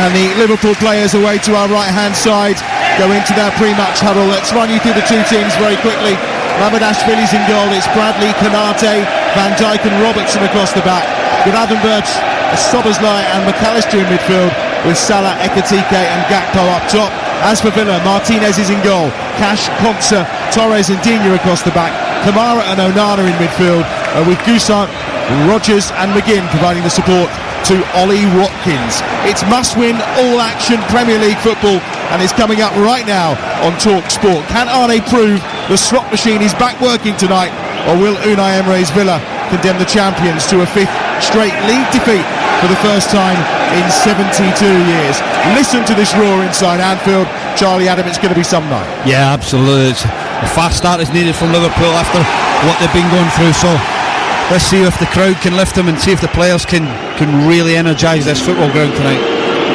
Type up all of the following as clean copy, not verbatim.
And the Liverpool players away to our right-hand side go into their pre-match huddle. Let's run you through the two teams very quickly. Mamardashvili's in goal. It's Bradley, Konate, Van Dijk and Robertson across the back. With Gravenberch, Szoboszlai and McAllister in midfield, with Salah, Ekitike and Gakpo up top. As for Villa, Martinez is in goal. Cash, Konsa, Torres and Digne across the back. Kamara and Onana in midfield, with Goussant, Rodgers and McGinn providing the support to Ollie Watkins. It's must-win, all-action Premier League football, and it's coming up right now on Talk Sport. Can Arne prove the slot machine is back working tonight, or will Unai Emery's Villa condemn the champions to a fifth straight league defeat for the first time in 72 years? Listen to this roar inside Anfield. Charlie Adam, it's going to be some night. Yeah, absolutely. A fast start is needed from Liverpool after what they've been going through, so let's see if the crowd can lift them and see if the players can really energise this football ground tonight.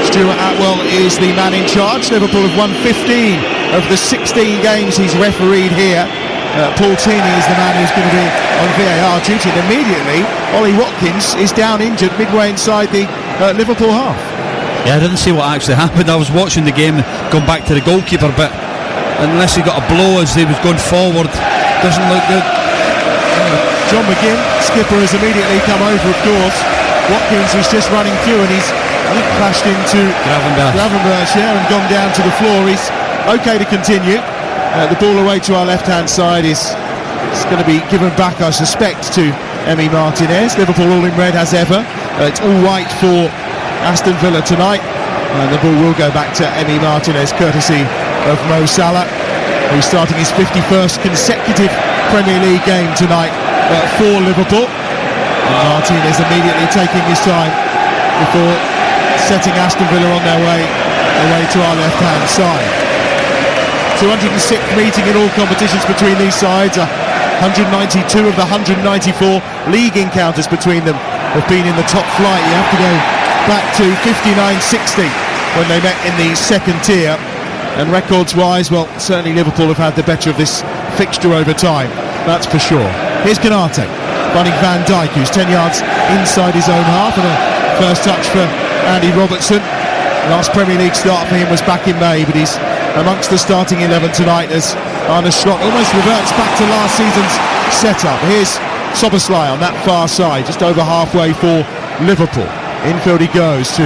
Stuart Atwell is the man in charge. Liverpool have won 15 of the 16 games he's refereed here. Paul Tierney is the man who's going to be on VAR duty, and immediately Ollie Watkins is down injured midway inside the Liverpool half. Yeah, I didn't see what actually happened. I was watching the game, going back to the goalkeeper, but unless he got a blow as he was going forward, doesn't look good. John McGinn, skipper, has immediately come over, of course. Watkins was just running through and he's crashed into Gravenberch, and gone down to the floor. He's okay to continue. The ball away to our left-hand side is going to be given back, I suspect, to Emi Martinez. Liverpool all in red as ever. It's all white for Aston Villa tonight. And the ball will go back to Emi Martinez, courtesy of Mo Salah, who's starting his 51st consecutive Premier League game tonight for Liverpool. And Martinez immediately taking his time before setting Aston Villa on their way to our left-hand side. 206th meeting in all competitions between these sides. 192 of the 194 league encounters between them have been in the top flight. You have to go back to 59-60 when they met in the second tier. And records-wise, well, certainly Liverpool have had the better of this fixture over time, that's for sure. Here's Konate, finding Van Dijk, who's 10 yards inside his own half, and a first touch for Andy Robertson. Last Premier League start for him was back in May, but he's amongst the starting 11 tonight as Arne Slot almost reverts back to last season's setup. Here's Szoboszlai on that far side, just over halfway for Liverpool. Infield he goes to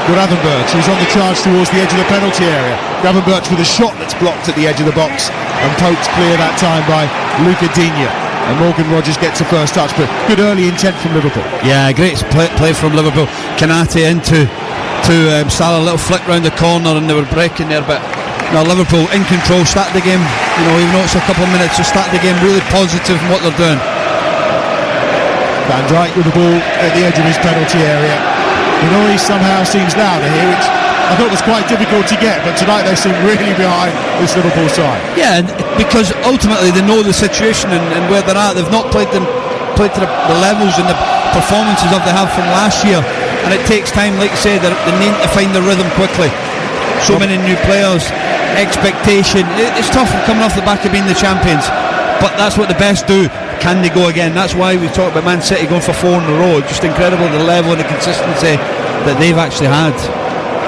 Gravenberch, who's on the charge towards the edge of the penalty area. Gravenberch with a shot that's blocked at the edge of the box and poked clear that time by Luca Digne. And Morgan Rogers gets the first touch, but good early intent from Liverpool. Yeah, great play from Liverpool. Konate into Salah, a little flick round the corner and they were breaking there, but now Liverpool in control, start the game, even though it's a couple of minutes, just start the game really positive in what they're doing. Van Dijk with the ball at the edge of his penalty area. The noise somehow seems louder here, which I thought was quite difficult to get, but tonight they seem really behind this Liverpool side. Yeah, because ultimately they know the situation and where they're at. They've not played to the levels and the performances of they have from last year, and it takes time, like you say, they need to find the rhythm quickly. So many new players, expectation. It's tough coming off the back of being the champions, but that's what the best do. Can they go again? That's why we talk about Man City going for 4 in a row. Just incredible the level and the consistency that they've actually had.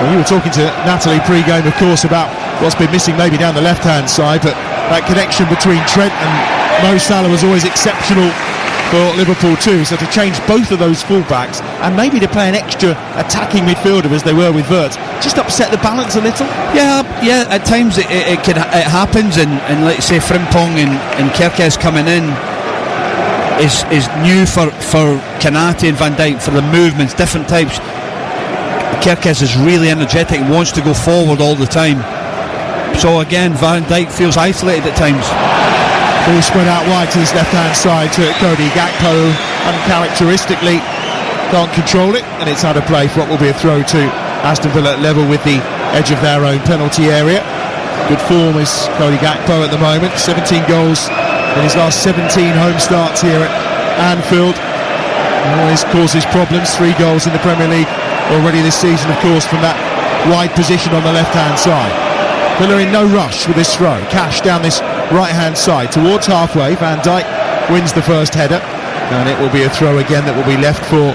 Well, you were talking to Natalie pre-game, of course, about what's been missing maybe down the left-hand side, but that connection between Trent and Mo Salah was always exceptional for Liverpool too. So to change both of those fullbacks and maybe to play an extra attacking midfielder as they were with Wirtz, just upset the balance a little. Yeah. At times it happens, and like you say, Frimpong and Kerkez coming in is new for Konate and Van Dijk, for the movements, different types. Kerkez is really energetic and wants to go forward all the time. So again, Van Dijk feels isolated at times. Ball spread out wide to his left-hand side to Cody Gakpo, uncharacteristically can't control it, and it's out of play for what will be a throw to Aston Villa at level with the edge of their own penalty area. Good form is Cody Gakpo at the moment, 17 goals in his last 17 home starts here at Anfield. Always causes problems, 3 goals in the Premier League already this season, of course, from that wide position on the left-hand side. Villa in no rush with this throw. Cash down this right-hand side towards halfway. Van Dijk wins the first header, and it will be a throw again that will be left for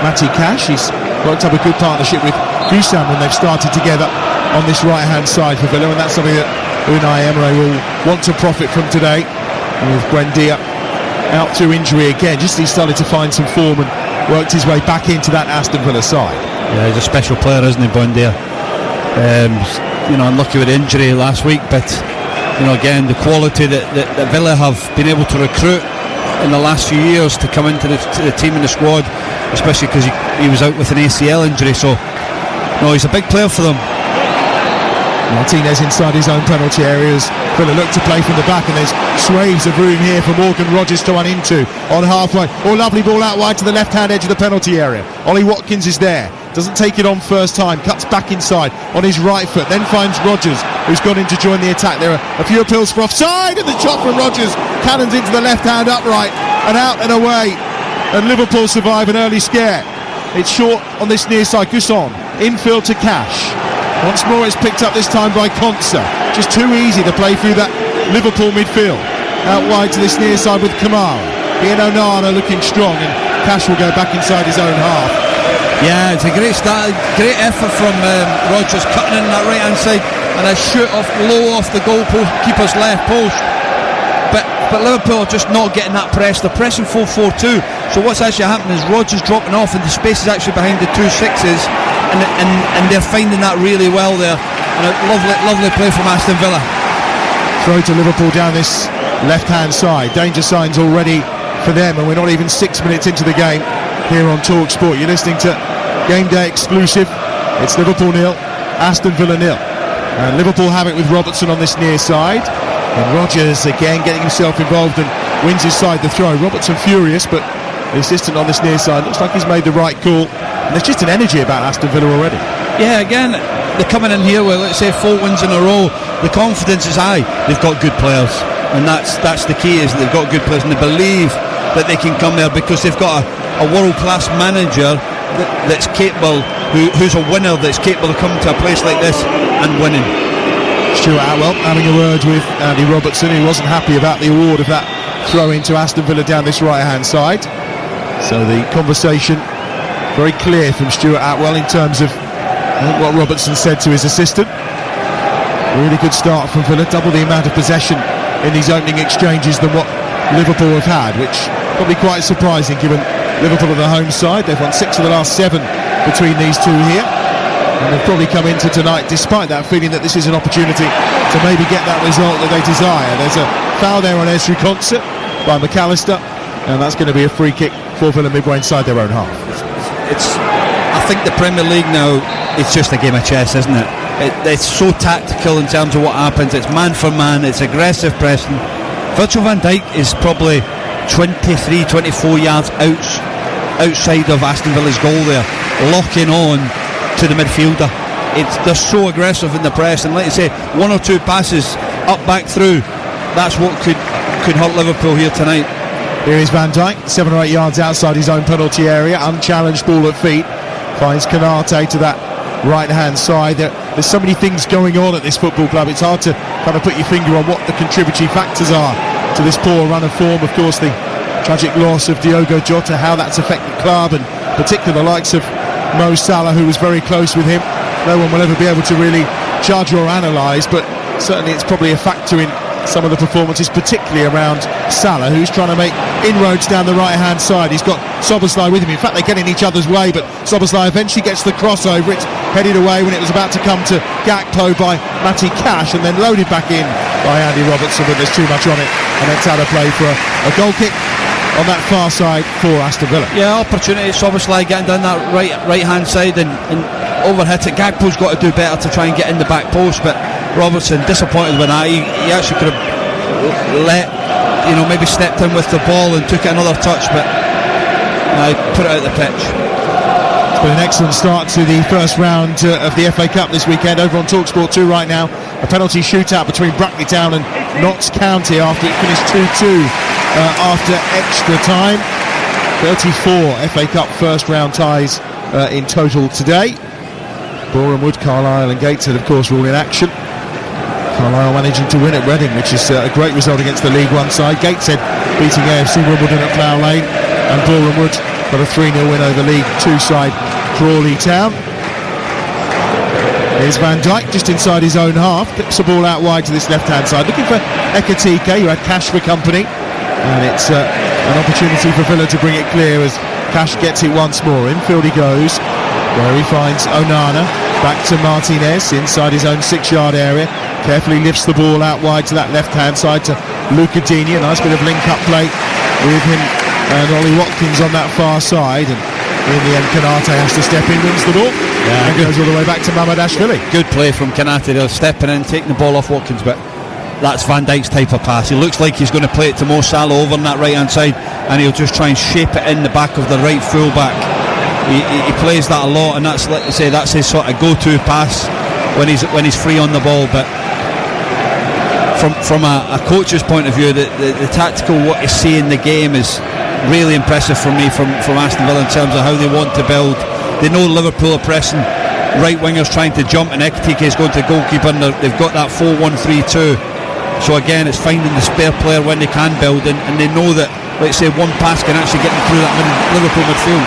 Matty Cash. He's worked up a good partnership with Gusam when they've started together on this right hand side for Villa, and that's something that Unai Emery will want to profit from today, with Buendia out through injury again. Just he started to find some form and worked his way back into that Aston Villa side. Yeah, he's a special player, isn't he, Buendia? Unlucky with injury last week, but again, the quality that Villa have been able to recruit in the last few years to come into the team and the squad, especially because he was out with an ACL injury, so he's a big player for them. Martinez inside his own penalty areas. Villa look to play from the back, and there's swathes of room here for Morgan Rogers to run into on halfway. Lovely ball out wide to the left hand edge of the penalty area. Ollie Watkins is there, doesn't take it on first time, cuts back inside on his right foot, then finds Rogers, who's gone in to join the attack. There are a few appeals for offside, and the shot from Rogers cannons into the left hand upright and out and away, and Liverpool survive an early scare. It's short on this near side. Gusson infield to Cash. Once more it's picked up, this time by Konsa. Just too easy to play through that Liverpool midfield. Out wide to this near side with Kamara. Ian Onana looking strong, and Cash will go back inside his own half. Yeah, it's a great start, great effort from Rogers, cutting in that right hand side, and a shoot low off the goalkeeper's left post. But Liverpool are just not getting that press. They're pressing 4-4-2. So what's actually happening is Rogers dropping off, and the space is actually behind the two sixes. And they're finding that really well there, and a lovely play from Aston Villa. Throw to Liverpool down this left hand side. Danger signs already for them, and we're not even 6 minutes into the game here on Talk Sport. You're listening to Game Day exclusive. It's Liverpool 0, Aston Villa 0, and Liverpool have it with Robertson on this near side, and Rogers again getting himself involved and wins his side the throw. Robertson furious, but the assistant on this near side looks like he's made the right call. And there's just an energy about Aston Villa already. Yeah, again, they're coming in here with, let's say, 4 wins in a row. The confidence is high. They've got good players, and that's the key, is they've got good players, and they believe that they can come there because they've got a world-class manager that's capable, who's a winner, that's capable of coming to a place like this and winning. Stuart Atwell having a word with Andy Robertson, who wasn't happy about the award of that throw into Aston Villa down this right-hand side. So the conversation very clear from Stuart Atwell in terms of what Robertson said to his assistant. Really good start from Villa, double the amount of possession in these opening exchanges than what Liverpool have had, which probably quite surprising given Liverpool are the home side. They've won 6 of the last 7 between these two here, and they've probably come into tonight despite that feeling that this is an opportunity to maybe get that result that they desire. There's a foul there on Ezri Konsa by McAllister, and that's going to be a free kick for Villa midway inside their own half. I think the Premier League now, it's just a game of chess, isn't it? It's so tactical in terms of what happens. It's man for man, it's aggressive pressing. Virgil van Dijk is probably 23-24 yards outside of Aston Villa's goal there, locking on to the midfielder. They're so aggressive in the press, and like I say, 1 or 2 passes up back through, that's what could hurt Liverpool here tonight. Here is Van Dijk, 7 or 8 yards outside his own penalty area, unchallenged ball at feet, finds Konate to that right hand side. There's so many things going on at this football club, it's hard to kind of put your finger on what the contributory factors are to this poor run of form. Of course, the tragic loss of Diogo Jota, how that's affected the club, and particularly the likes of Mo Salah, who was very close with him. No one will ever be able to really judge or analyse, but certainly it's probably a factor in some of the performances, particularly around Salah, who's trying to make inroads down the right hand side. He's got Szoboszlai with him. In fact, they get in each other's way, but Szoboszlai eventually gets the crossover. It's headed away when it was about to come to Gakpo by Matty Cash, and then loaded back in by Andy Robertson, but there's too much on it, and it's out of play for a goal kick on that far side for Aston Villa. Yeah, opportunity. Szoboszlai getting down that right hand side and overhit it. Gakpo's got to do better to try and get in the back post, but Robertson disappointed with that. He actually could have maybe stepped in with the ball and took it another touch, but I put it out the pitch. It's been an excellent start to the first round of the FA Cup this weekend over on TalkSport 2 right now. A penalty shootout between Brackley Town and Notts County after it finished 2-2 after extra time. 34 FA Cup first round ties in total today. Boreham Wood, Carlisle and Gateshead of course were all in action. Carlisle managing to win at Reading, which is a great result against the League One side. Gateshead beating AFC Wimbledon at Plough Lane, and Boreham Wood got a 3-0 win over League Two side Crawley Town. Here's Van Dijk just inside his own half, clips the ball out wide to this left-hand side, looking for Ekitike, who had Cash for company, and it's an opportunity for Villa to bring it clear as Cash gets it once more. Infield he goes, where he finds Onana, back to Martinez inside his own 6-yard area, carefully lifts the ball out wide to that left-hand side to Luca Digne. A nice bit of link-up play with him and Ollie Watkins on that far side, and in the end Kanate has to step in, wins the ball, and goes all the way back to Mamadashvili. Good play from Kanate there, stepping in, taking the ball off Watkins, but that's Van Dijk's type of pass. He looks like he's going to play it to Mo Salah over on that right hand side, and he'll just try and shape it in the back of the right full-back. He plays that a lot, and that's, like I say, that's his sort of go-to pass when he's free on the ball. But from a coach's point of view, the tactical what you see in the game is really impressive for me from Aston Villa in terms of how they want to build. They know Liverpool are pressing, right wingers trying to jump, and Ekitike is going to the goalkeeper, and they've got that 4-1-3-2. So again, it's finding the spare player when they can build, and they know that, let's say, one pass can actually get them through that Liverpool midfield.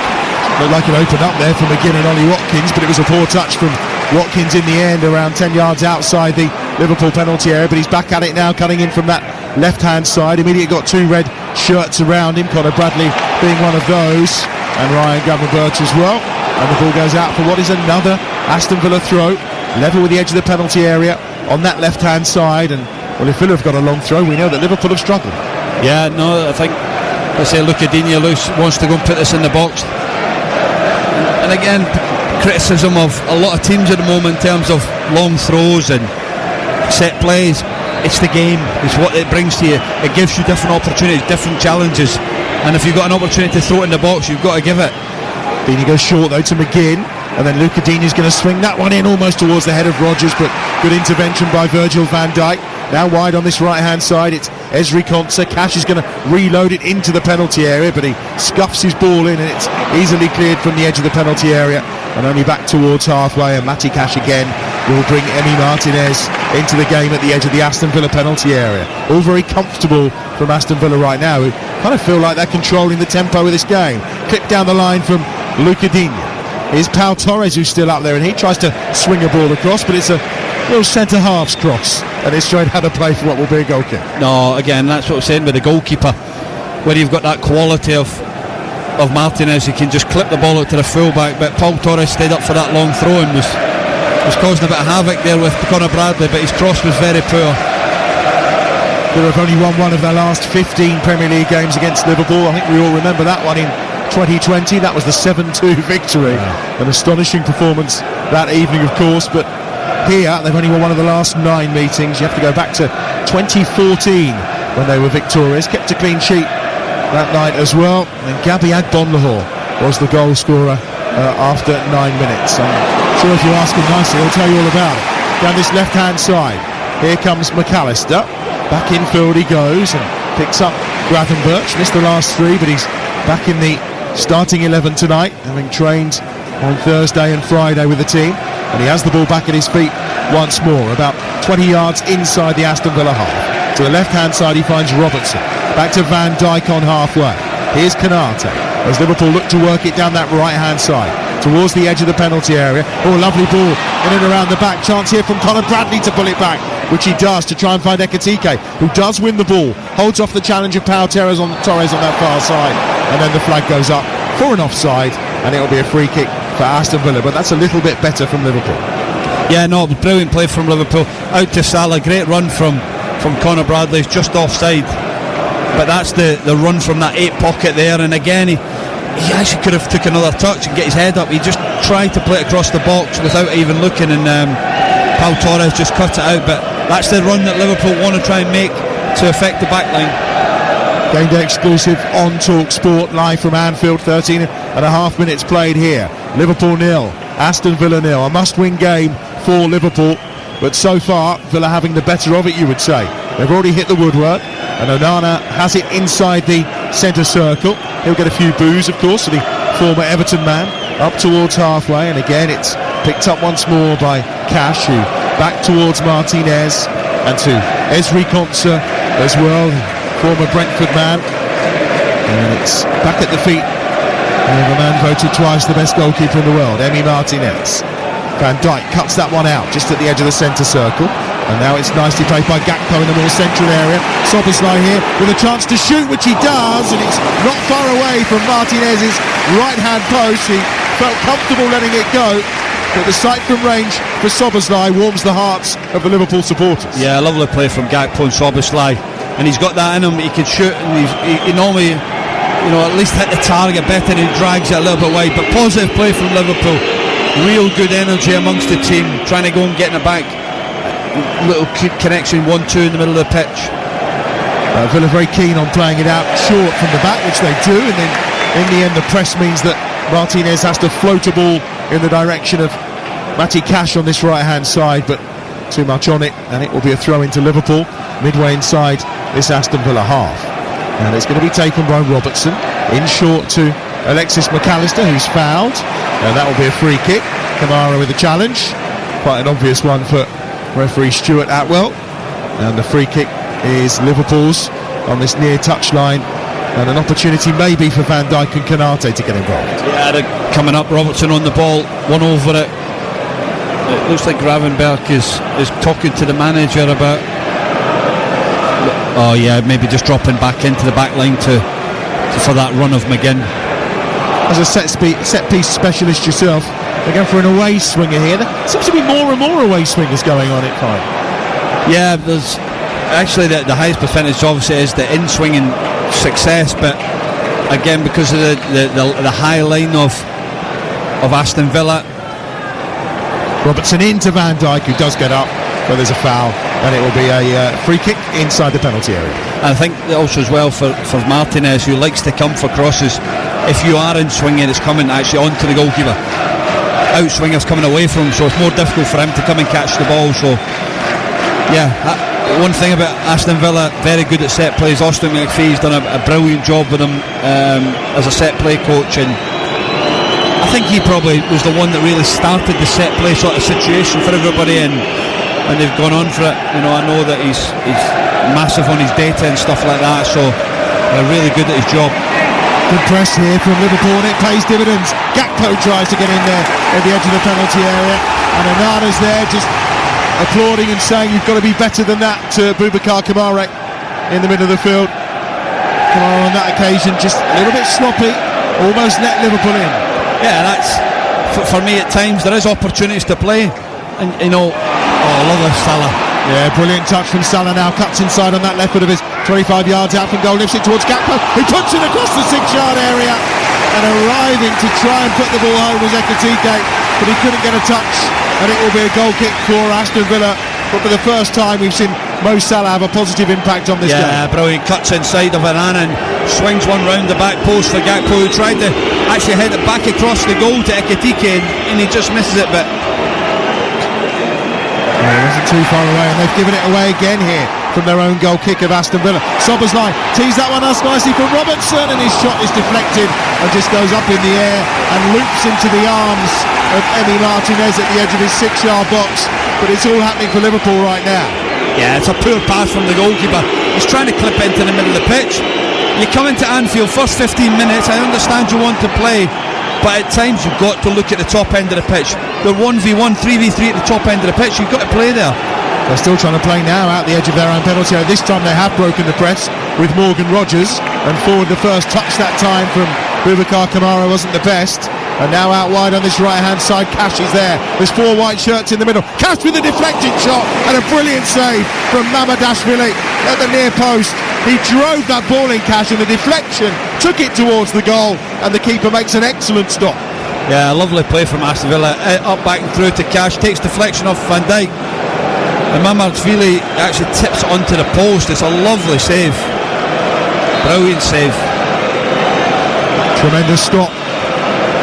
Looked like it opened up there for McGinn and Ollie Watkins, but it was a poor touch from Watkins in the end, around 10 yards outside the Liverpool penalty area. But he's back at it now, cutting in from that left-hand side. Immediately got 2 red shirts around him, Conor Bradley being one of those, and Ryan Gravenberch as well. And the ball goes out for what is another Aston Villa throw, level with the edge of the penalty area on that left-hand side. And well, if Villa have got a long throw, we know that Liverpool have struggled. Yeah, no, I think, let's say, Luca Digne wants to go and put this in the box. And again, criticism of a lot of teams at the moment in terms of long throws and set plays. It's the game, it's what it brings to you. It gives you different opportunities, different challenges, and if you've got an opportunity to throw it in the box, you've got to give it. Digne goes short though to McGinn, and then Luca Digne is going to swing that one in almost towards the head of Rodgers, but good intervention by Virgil van Dijk. Now wide on this right hand side, it's Ezri Konsa. Cash is going to reload it into the penalty area, but he scuffs his ball in, and it's easily cleared from the edge of the penalty area and only back towards halfway. And Matty Cash again will bring Emi Martinez into the game at the edge of the Aston Villa penalty area. All very comfortable from Aston Villa right now, who kind of feel like they're controlling the tempo of this game. Clip down the line from Luca Digne. Here's Pau Torres, who's still up there, and he tries to swing a ball across, but it's a little centre-half's cross, and it's showing how to play for what will be a goal kick. No, again, that's what I'm saying with the goalkeeper, where you've got that quality of Martinez. He can just clip the ball out to the full-back, but Pau Torres stayed up for that long throw and was causing a bit of havoc there with Conor Bradley, but his cross was very poor. They have only won one of their last 15 Premier League games against Liverpool. I think we all remember that one in 2020. That was the 7-2 victory. An astonishing performance that evening, of course, but here they've only won one of the last 9 meetings. You have to go back to 2014 when they were victorious, kept a clean sheet that night as well. And Gabi Agbonlahor was the goal scorer after 9 minutes. I'm sure if you ask him nicely, he'll tell you all about it. Down this left-hand side, here comes McAllister. Back infield he goes and picks up Gravenberch. Missed the last 3, but he's back in the starting 11 tonight, having trained on Thursday and Friday with the team. And he has the ball back at his feet once more, about 20 yards inside the Aston Villa half. To the left-hand side he finds Robertson. Back to Van Dijk on halfway. Here's Kanate as Liverpool look to work it down that right-hand side towards the edge of the penalty area. Oh, lovely ball in and around the back. Chance here from Conor Bradley to pull it back, which he does, to try and find Ekitike, who does win the ball, holds off the challenge of Pau Torres on that far side, and then the flag goes up for an offside, and it'll be a free kick for Aston Villa, but that's a little bit better from Liverpool. Yeah, no, brilliant play from Liverpool. Out to Salah, great run from Conor Bradley, just offside, but that's the run from that 8 pocket there. And again, he actually could have took another touch and get his head up. He just tried to play it across the box without even looking, and Pau Torres just cut it out. But that's the run that Liverpool want to try and make to affect the back line. Game day exclusive on Talk Sport, live from Anfield. 13.5 minutes played here. Liverpool 0, Aston Villa 0. A must-win game for Liverpool, but so far Villa having the better of it, you would say. They've already hit the woodwork, and Onana has it inside the centre circle. He'll get a few boos, of course, the former Everton man, up towards halfway, and again it's picked up once more by Cash, who back towards Martinez, and to Ezri Konsa as well, former Brentford man, and it's back at the feet of a man voted twice the best goalkeeper in the world, Emi Martinez. Van Dijk cuts that one out just at the edge of the centre circle, and now it's nicely played by Gakpo in the more central area. Szoboszlai here with a chance to shoot, which he does, and it's not far away from Martinez's right hand post. He felt comfortable letting it go, but the sight from range for Szoboszlai warms the hearts of the Liverpool supporters. Yeah, a lovely play from Gakpo and Szoboszlai, and he's got that in him. He can shoot, and he normally, at least hit the target better, and he drags it a little bit wide. But positive play from Liverpool. Real good energy amongst the team, trying to go and get in the back. Little connection, 1-2 in the middle of the pitch. Villa very keen on playing it out short from the back, which they do, and then in the end the press means that Martinez has to float a ball in the direction of Matty Cash on this right hand side, but too much on it, and it will be a throw into Liverpool midway inside this Aston Villa half. And it's going to be taken by Robertson in short to Alexis McAllister, who's fouled, and that will be a free kick. Kamara with a challenge, quite an obvious one for referee Stuart Atwell, and the free kick is Liverpool's on this near touchline, and an opportunity maybe for Van Dijk and Konate to get involved. Yeah, they're coming up. Robertson on the ball, one over it. It looks like Gravenberch is talking to the manager about maybe just dropping back into the back line for that run of McGinn. As a set piece specialist yourself, they're going for an away swinger here. There seems to be more and more away swingers going on at time. Yeah, there's actually the highest percentage obviously is the in-swinging success, but again, because of the high line of Aston Villa. Robertson into Van Dijk, who does get up, but there's a foul, and it will be a free kick inside the penalty area. And I think also as well for Martinez, who likes to come for crosses, if you are in swinging, it's coming actually onto the goalkeeper. Outswingers coming away from him, so it's more difficult for him to come and catch the ball. So yeah, one thing about Aston Villa, very good at set plays. Austin McPhee's done a brilliant job with him as a set play coach, and I think he probably was the one that really started the set play sort of situation for everybody, and they've gone on for it. I know that he's massive on his data and stuff like that, so really good at his job. Good press here from Liverpool, and it pays dividends. Gakpo tries to get in there at the edge of the penalty area, and Onana's there just applauding and saying you've got to be better than that to Boubacar Kamara in the middle of the field. Kamara on that occasion just a little bit sloppy, almost let Liverpool in. Yeah, that's for me at times there is opportunities to play, and I love this Salah. Yeah, brilliant touch from Salah now, cuts inside on that left foot of his 25 yards out from goal, lifts it towards Gakpo, who puts it across the 6-yard area, and arriving to try and put the ball home was Ekitike, but he couldn't get a touch, and it will be a goal kick for Aston Villa. But for the first time we've seen Mo Salah have a positive impact on this game. Yeah, brilliant, cuts inside of Onana and swings one round the back post for Gakpo, who tried to actually head it back across the goal to Ekitike, and he just misses it, but it wasn't too far away, and they've given it away again here from their own goal kick of Aston Villa. Szoboszlai tees that one up nicely from Robertson, and his shot is deflected and just goes up in the air and loops into the arms of Emi Martinez at the edge of his 6-yard box. But it's all happening for Liverpool right now. Yeah, it's a poor pass from the goalkeeper. He's trying to clip into the middle of the pitch. You come into Anfield, first 15 minutes, I understand you want to play, but at times you've got to look at the top end of the pitch. They're 1v1, 3v3 at the top end of the pitch. You've got to play there. They're still trying to play now out the edge of their own penalty area. This time they have broken the press with Morgan Rogers, and forward the first touch that time from Boubacar Kamara wasn't the best. And now out wide on this right hand side, Cash is there. There's 4 white shirts in the middle. Cash with a deflected shot and a brilliant save from Mamadashvili at the near post. He drove that ball in, Cash, and the deflection took it towards the goal, and the keeper makes an excellent stop. Yeah, a lovely play from Aston Villa. Up, back and through to Cash, takes deflection off Van Dijk, and Mamadashvili actually tips it onto the post. It's a lovely save. Brilliant save. Tremendous stop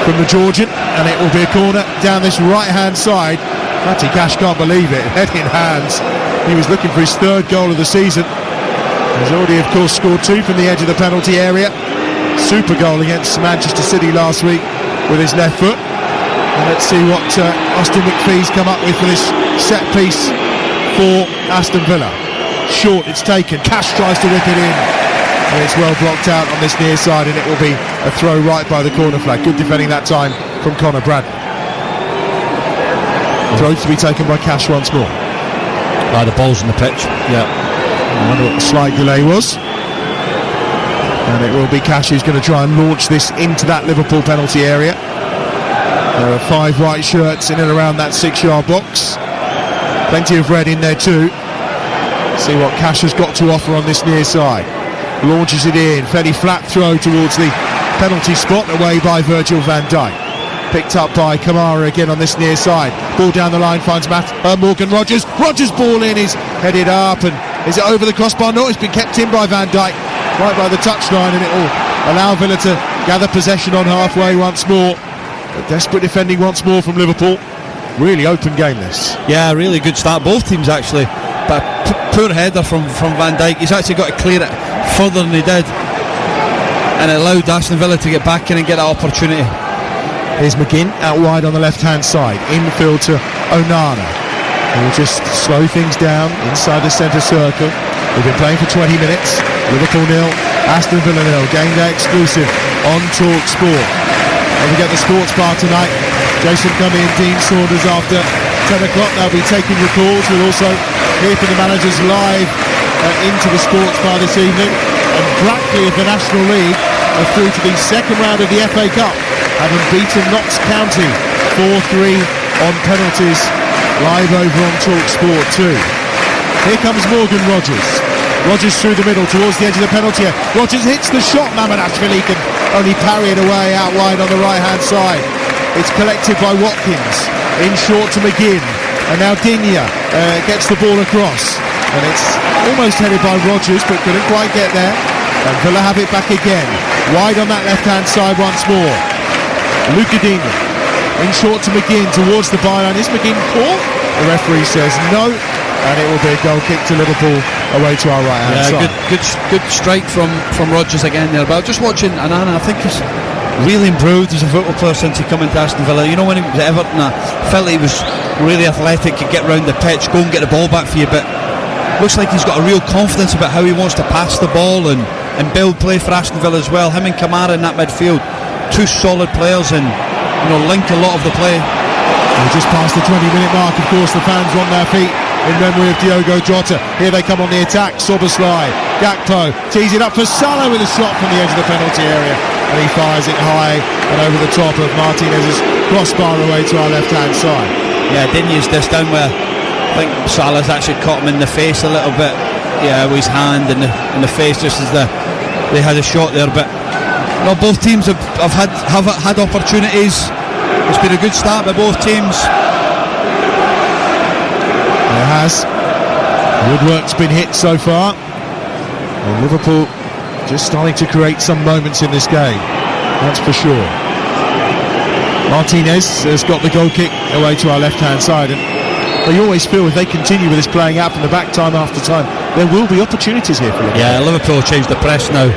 from the Georgian, and it will be a corner down this right hand side. Matty Cash can't believe it, head in hands. He was looking for his 3rd goal of the season. He's already of course scored 2 from the edge of the penalty area. Super goal against Manchester City last week with his left foot. And let's see what Austin McPhee's come up with for this set piece for Aston Villa. Short, it's taken, Cash tries to whip it in, and it's well blocked out on this near side, and it will be a throw right by the corner flag. Good defending that time from Conor Bradley. Throw to be taken by Cash once more. The ball's on the pitch. Yeah. I wonder what the slight delay was. And it will be Cash who's going to try and launch this into that Liverpool penalty area. There are 5 white shirts in and around that 6-yard box. Plenty of red in there too. See what Cash has got to offer on this near side. Launches it in, fairly flat throw towards the penalty spot, away by Virgil van Dijk. Picked up by Kamara again on this near side. Ball down the line, finds Morgan Rogers. Rogers' ball in, is headed up, and is it over the crossbar? No, it's been kept in by Van Dijk, right by the touchline, and it will allow Villa to gather possession on halfway once more. But desperate defending once more from Liverpool. Really open game this. Yeah, really good start, both teams actually. But poor header from Van Dijk. He's actually got to clear it further than he did, and it allowed Aston Villa to get back in and get that opportunity. Here's McGinn out wide on the left-hand side. Infield to Onana. He will just slow things down inside the centre circle. We've been playing for 20 minutes. Liverpool 0, Aston Villa 0. Game day exclusive on Talk Sport. And we get the sports bar tonight. Jason Cummey and Dean Saunders after 10 o'clock. They'll be taking your calls. We'll also hear from the managers live into the sports bar this evening. And Brackley of the National League are through to the second round of the FA Cup, having beaten Notts County 4-3 on penalties, live over on Talk Sport 2. Here comes Morgan Rogers. Rogers through the middle towards the edge of the penalty area. Rogers hits the shot. Mamardashvili can only parry it away out wide on the right hand side. It's collected by Watkins, in short to McGinn, and now Digne gets the ball across, and it's almost headed by Rogers but couldn't quite get there, and Villa have it back again, wide on that left hand side once more. Luca Digne in short to McGinn towards the byline. Is McGinn caught? The referee says no, and it will be a goal kick to Liverpool away to our right hand side. Good strike from Rogers again there. But I was just watching Onana. I think he's really improved as a football player since he come into Aston Villa. You know, when he was at Everton, I felt he was really athletic, could get round the pitch, go and get the ball back for you, but looks like he's got a real confidence about how he wants to pass the ball and build play for Aston Villa as well. Him and Kamara in that midfield, 2 solid players, and link a lot of the play. We're just past the 20-minute mark. Of course, the fans on their feet in memory of Diogo Jota. Here they come on the attack. Soboslai, Gakpo tees it up for Salah with a shot from the edge of the penalty area, and he fires it high and over the top of Martinez's crossbar away to our left-hand side. Yeah, Digne's this down where I think Salah's actually caught him in the face a little bit. Yeah, with his hand in the face just as they had a shot there. But both teams have had opportunities. It's been a good start by both teams. It has. Woodwork's been hit so far, and Liverpool just starting to create some moments in this game, that's for sure. Martinez has got the goal kick away to our left-hand side, and you always feel if they continue with this playing out from the back time after time, there will be opportunities here for Liverpool. Yeah, Liverpool changed the press now.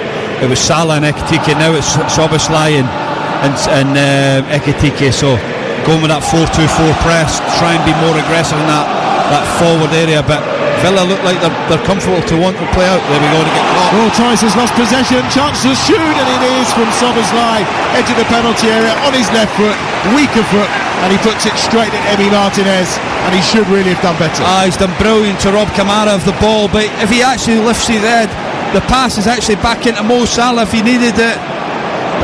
It was Salah and Ekitike, now it's Soboslai and Ekitike, so going with that 4-2-4 press, try and be more aggressive in that forward area, but Villa look like they're comfortable to want to play out. There we go, to get caught. Oh, Tice has lost possession, chance to shoot, and it is from Soboslai, edge of the penalty area, on his left foot, weaker foot, and he puts it straight at Emi Martinez, and he should really have done better. He's done brilliant to rob Kamara of the ball, but if he actually lifts his head, the pass is actually back into Mo Salah if he needed it.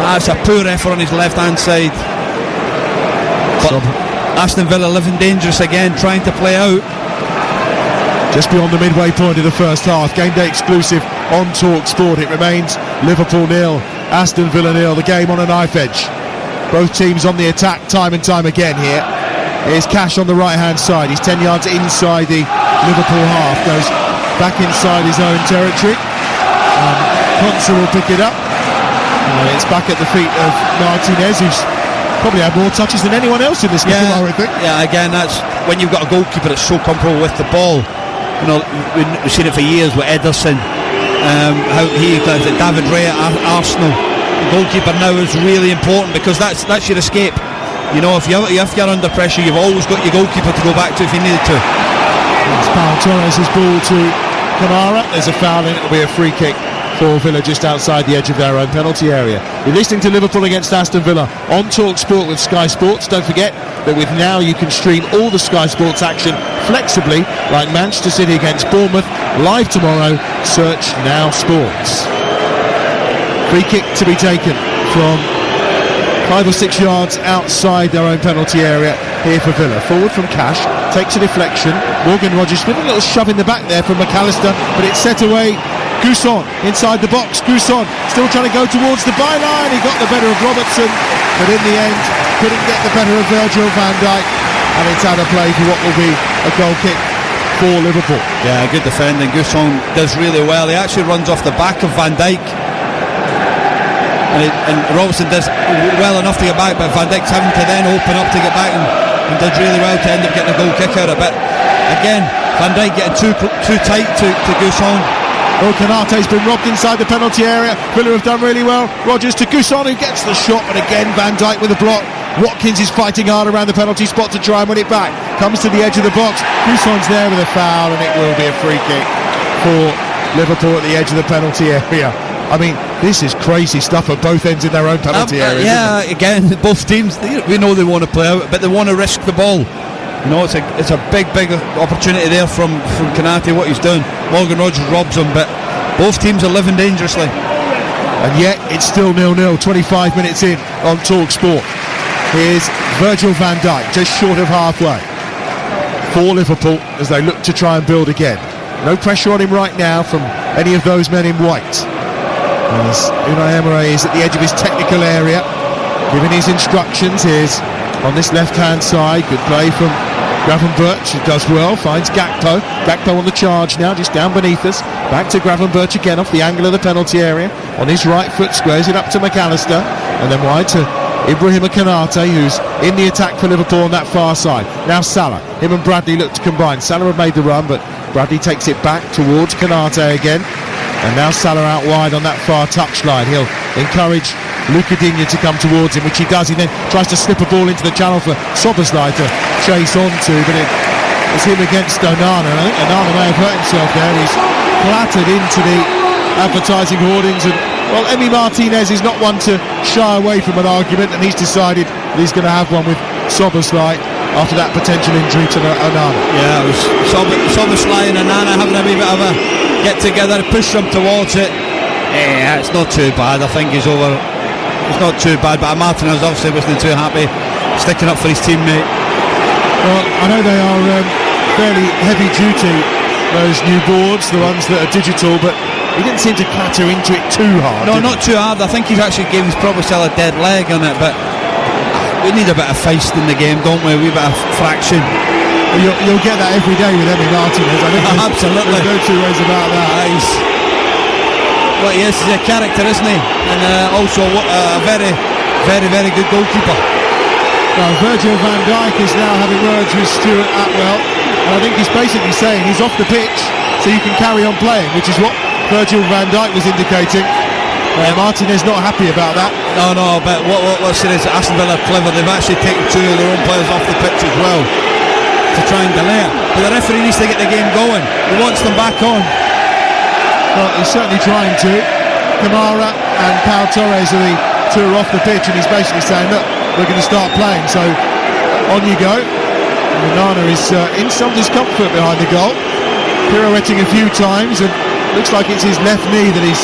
That's a poor effort on his left hand side. But Aston Villa living dangerous again, trying to play out. Just beyond the midway point of the first half, game day exclusive on Talk Sport. It remains Liverpool 0, Aston Villa 0. The game on a knife edge. Both teams on the attack time and time again here. Here's Cash on the right hand side. He's 10 yards inside the Liverpool half, goes back inside his own territory. Ponsa will pick it up. It's back at the feet of Martinez, who's probably had more touches than anyone else in this game, I would think. Yeah, again, that's when you've got a goalkeeper that's so comfortable with the ball. We've seen it for years with Ederson, how he does it. David Raya at Arsenal. The goalkeeper now is really important because that's your escape. If you're under pressure, you've always got your goalkeeper to go back to if you needed to. It's Pau Torres' ball to Kamara. There's a foul and it'll be a free kick for Villa just outside the edge of their own penalty area. You're listening to Liverpool against Aston Villa on Talk Sport with Sky Sports. Don't forget that with Now you can stream all the Sky Sports action flexibly, like Manchester City against Bournemouth, live tomorrow. Search Now Sports. Free kick to be taken from 5 or 6 yards outside their own penalty area here for Villa. Forward from Cash, takes a deflection. Morgan Rogers with a little shove in the back there from McAllister, but it's set away. Gousson inside the box. Gousson still trying to go towards the byline. He got the better of Robertson, but in the end couldn't get the better of Virgil van Dijk, and it's out of play for what will be a goal kick for Liverpool. Yeah, good defending. Gousson does really well. He actually runs off the back of Van Dijk. And Robertson does well enough to get back, but Van Dijk's having to then open up to get back, and does really well to end up getting a goal kick out of it. But again, Van Dijk getting too tight to Gousson. Oh, Konate's been robbed inside the penalty area. Villa have done really well. Rogers to Gousson, who gets the shot, but again Van Dijk with a block. Watkins is fighting hard around the penalty spot to try and win it back. Comes to the edge of the box. Gousson's there with a foul, and it will be a free kick for Liverpool at the edge of the penalty area. I mean, this is crazy stuff at both ends in their own penalty area. Yeah, again, both teams, we know they want to play out, but they want to risk the ball. You know, it's a big opportunity there from Konate, what he's done. Morgan Rogers robs him, but both teams are living dangerously. And yet, it's still 0-0, 25 minutes in on Talk Sport. Here's Virgil van Dijk, just short of halfway for Liverpool as they look to try and build again. No pressure on him right now from any of those men in white. As Unai Emery is at the edge of his technical area, giving his instructions. Here's on this left-hand side, good play from Gravenberch, who does well, finds Gakpo. Gakpo on the charge now, just down beneath us. Back to Gravenberch again off the angle of the penalty area. On his right foot, squares it up to McAllister, and then wide to Ibrahima Konate, who's in the attack for Liverpool on that far side. Now Salah, him and Bradley look to combine. Salah have made the run, but Bradley takes it back towards Konate again. And now Salah out wide on that far touchline. He'll encourage Luka Digne to come towards him, which he does. He then tries to slip a ball into the channel for Szoboszlai to chase onto, but it's him against Onana. And I think Onana may have hurt himself there. He's clattered into the advertising hoardings, and well, Emi Martinez is not one to shy away from an argument, and he's decided that he's going to have one with Szoboszlai after that potential injury to Onana. Yeah, it was Szoboszlai and Onana having a wee bit of a get together, push them towards it. Yeah, it's not too bad. I think he's over. It's not too bad, but Martinez obviously wasn't too happy sticking up for his teammate. Well, I know they are fairly heavy duty, those new boards, the ones that are digital, but he didn't seem to clatter into it too hard. No, not too hard. I think he's actually gave his probably still a dead leg on it, but we need a bit of feist in the game, don't we? A wee bit of fraction. You'll get that every day with Emi Martinez. I think absolutely. There's no two ways about that. Well, yes, he's a character, isn't he? And also a very good goalkeeper. Well, Virgil van Dijk is now having words with Stuart Atwell, and I think he's basically saying he's off the pitch so you can carry on playing, which is what Virgil van Dijk was indicating. Martinez not happy about that. No, but what's it is, Aston Villa are clever. They've actually taken two of their own players off the pitch as well to try and delay it. But the referee needs to get the game going. He wants them back on. Well, he's certainly trying to. Kamara and Pau Torres are the two are off the pitch, and he's basically saying, look, we're going to start playing, so on you go. And Onana is in some discomfort behind the goal, pirouetting a few times, and looks like it's his left knee that he's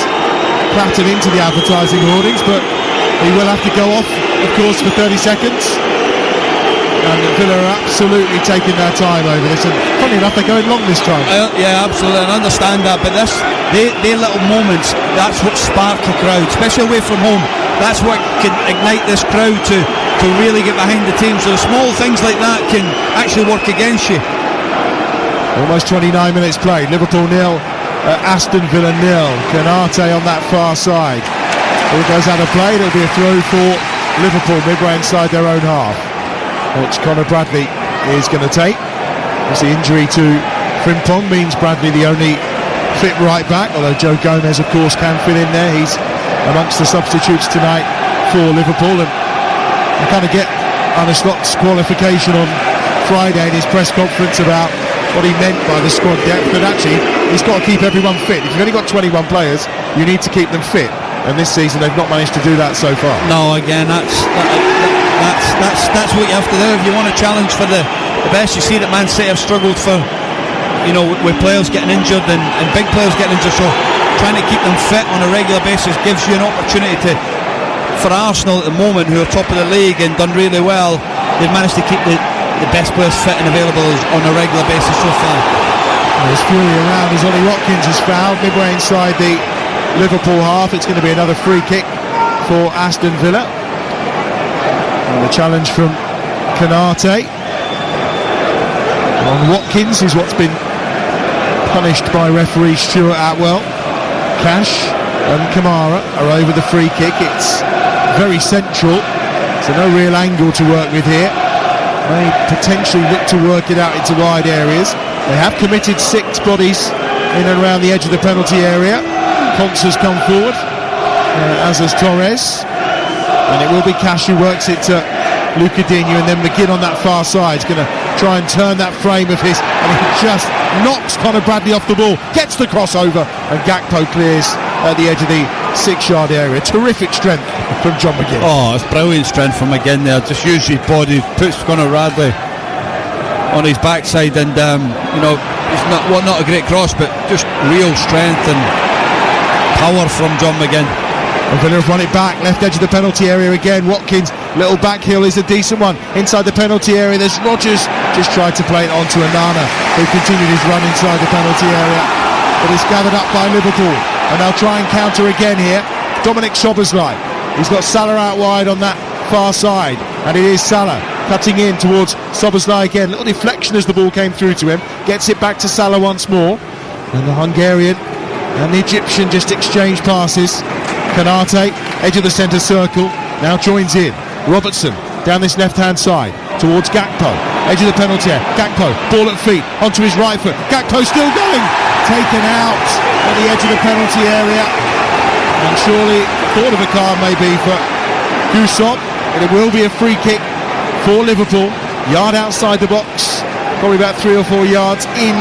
clattered into the advertising hoardings, but he will have to go off, of course, for 30 seconds. And Villa are absolutely taking their time over this, and funny enough, they're going long this time. Yeah, absolutely, I understand that, but they little moments, that's what spark a crowd, especially away from home. That's what can ignite this crowd to really get behind the team. So the small things like that can actually work against you. Almost 29 minutes played. Liverpool 0, Aston Villa 0. Konate on that far side. Ball goes out of play. It'll be a throw for Liverpool midway inside their own half, which Conor Bradley is going to take. As the injury to Frimpong means Bradley the only fit right back, although Joe Gomez of course can fit in there. He's amongst the substitutes tonight for Liverpool, and I kind of get Arne Slot's qualification on Friday in his press conference about what he meant by the squad depth, that actually he's got to keep everyone fit. If you've only got 21 players, you need to keep them fit, and this season they've not managed to do that so far. No, again, that's what you have to do if you want to challenge for the best. You see that Man City have struggled for, with players getting injured and big players getting injured, so trying to keep them fit on a regular basis gives you an opportunity to. For Arsenal at the moment, who are top of the league and done really well, they've managed to keep the best players fit and available on a regular basis so far. There's fury around as Ollie Watkins is fouled midway inside the Liverpool half. It's going to be another free kick for Aston Villa. And the challenge from Konate on Watkins is what's been punished by referee Stuart Atwell. Cash and Kamara are over the free kick. It's very central, so no real angle to work with here. May potentially look to work it out into wide areas. They have committed 6 bodies in and around the edge of the penalty area. Ponce has come forward, as has Torres, and it will be Cash who works it to Lucadinho, and then McGinn on that far side is going to try and turn that frame of his, and he just knocks Conor Bradley off the ball, gets the crossover, and Gakpo clears at the edge of the 6-yard area. Terrific strength from John McGinn. Oh, it's brilliant strength from McGinn there. Just uses his body, puts Conor Bradley on his backside, and it's not a great cross, but just real strength and power from John McGinn. And Villa have won it back, left edge of the penalty area again. Watkins, little back heel is a decent one. Inside the penalty area, there's Rodgers, just tried to play it onto Onana, who continued his run inside the penalty area. But it's gathered up by Liverpool, and they'll try and counter again here. Dominic Szoboszlai, he's got Salah out wide on that far side, and it is Salah cutting in towards Szoboszlai again. Little deflection as the ball came through to him, gets it back to Salah once more, and the Hungarian and the Egyptian just exchange passes. Konate, edge of the centre circle, now joins in. Robertson down this left-hand side towards Gakpo, edge of the penalty area. Gakpo, ball at feet, onto his right foot. Gakpo still going, taken out at the edge of the penalty area, and surely thought of a card maybe for Gusop, but it will be a free kick for Liverpool. Yard outside the box, probably about 3 or 4 yards in.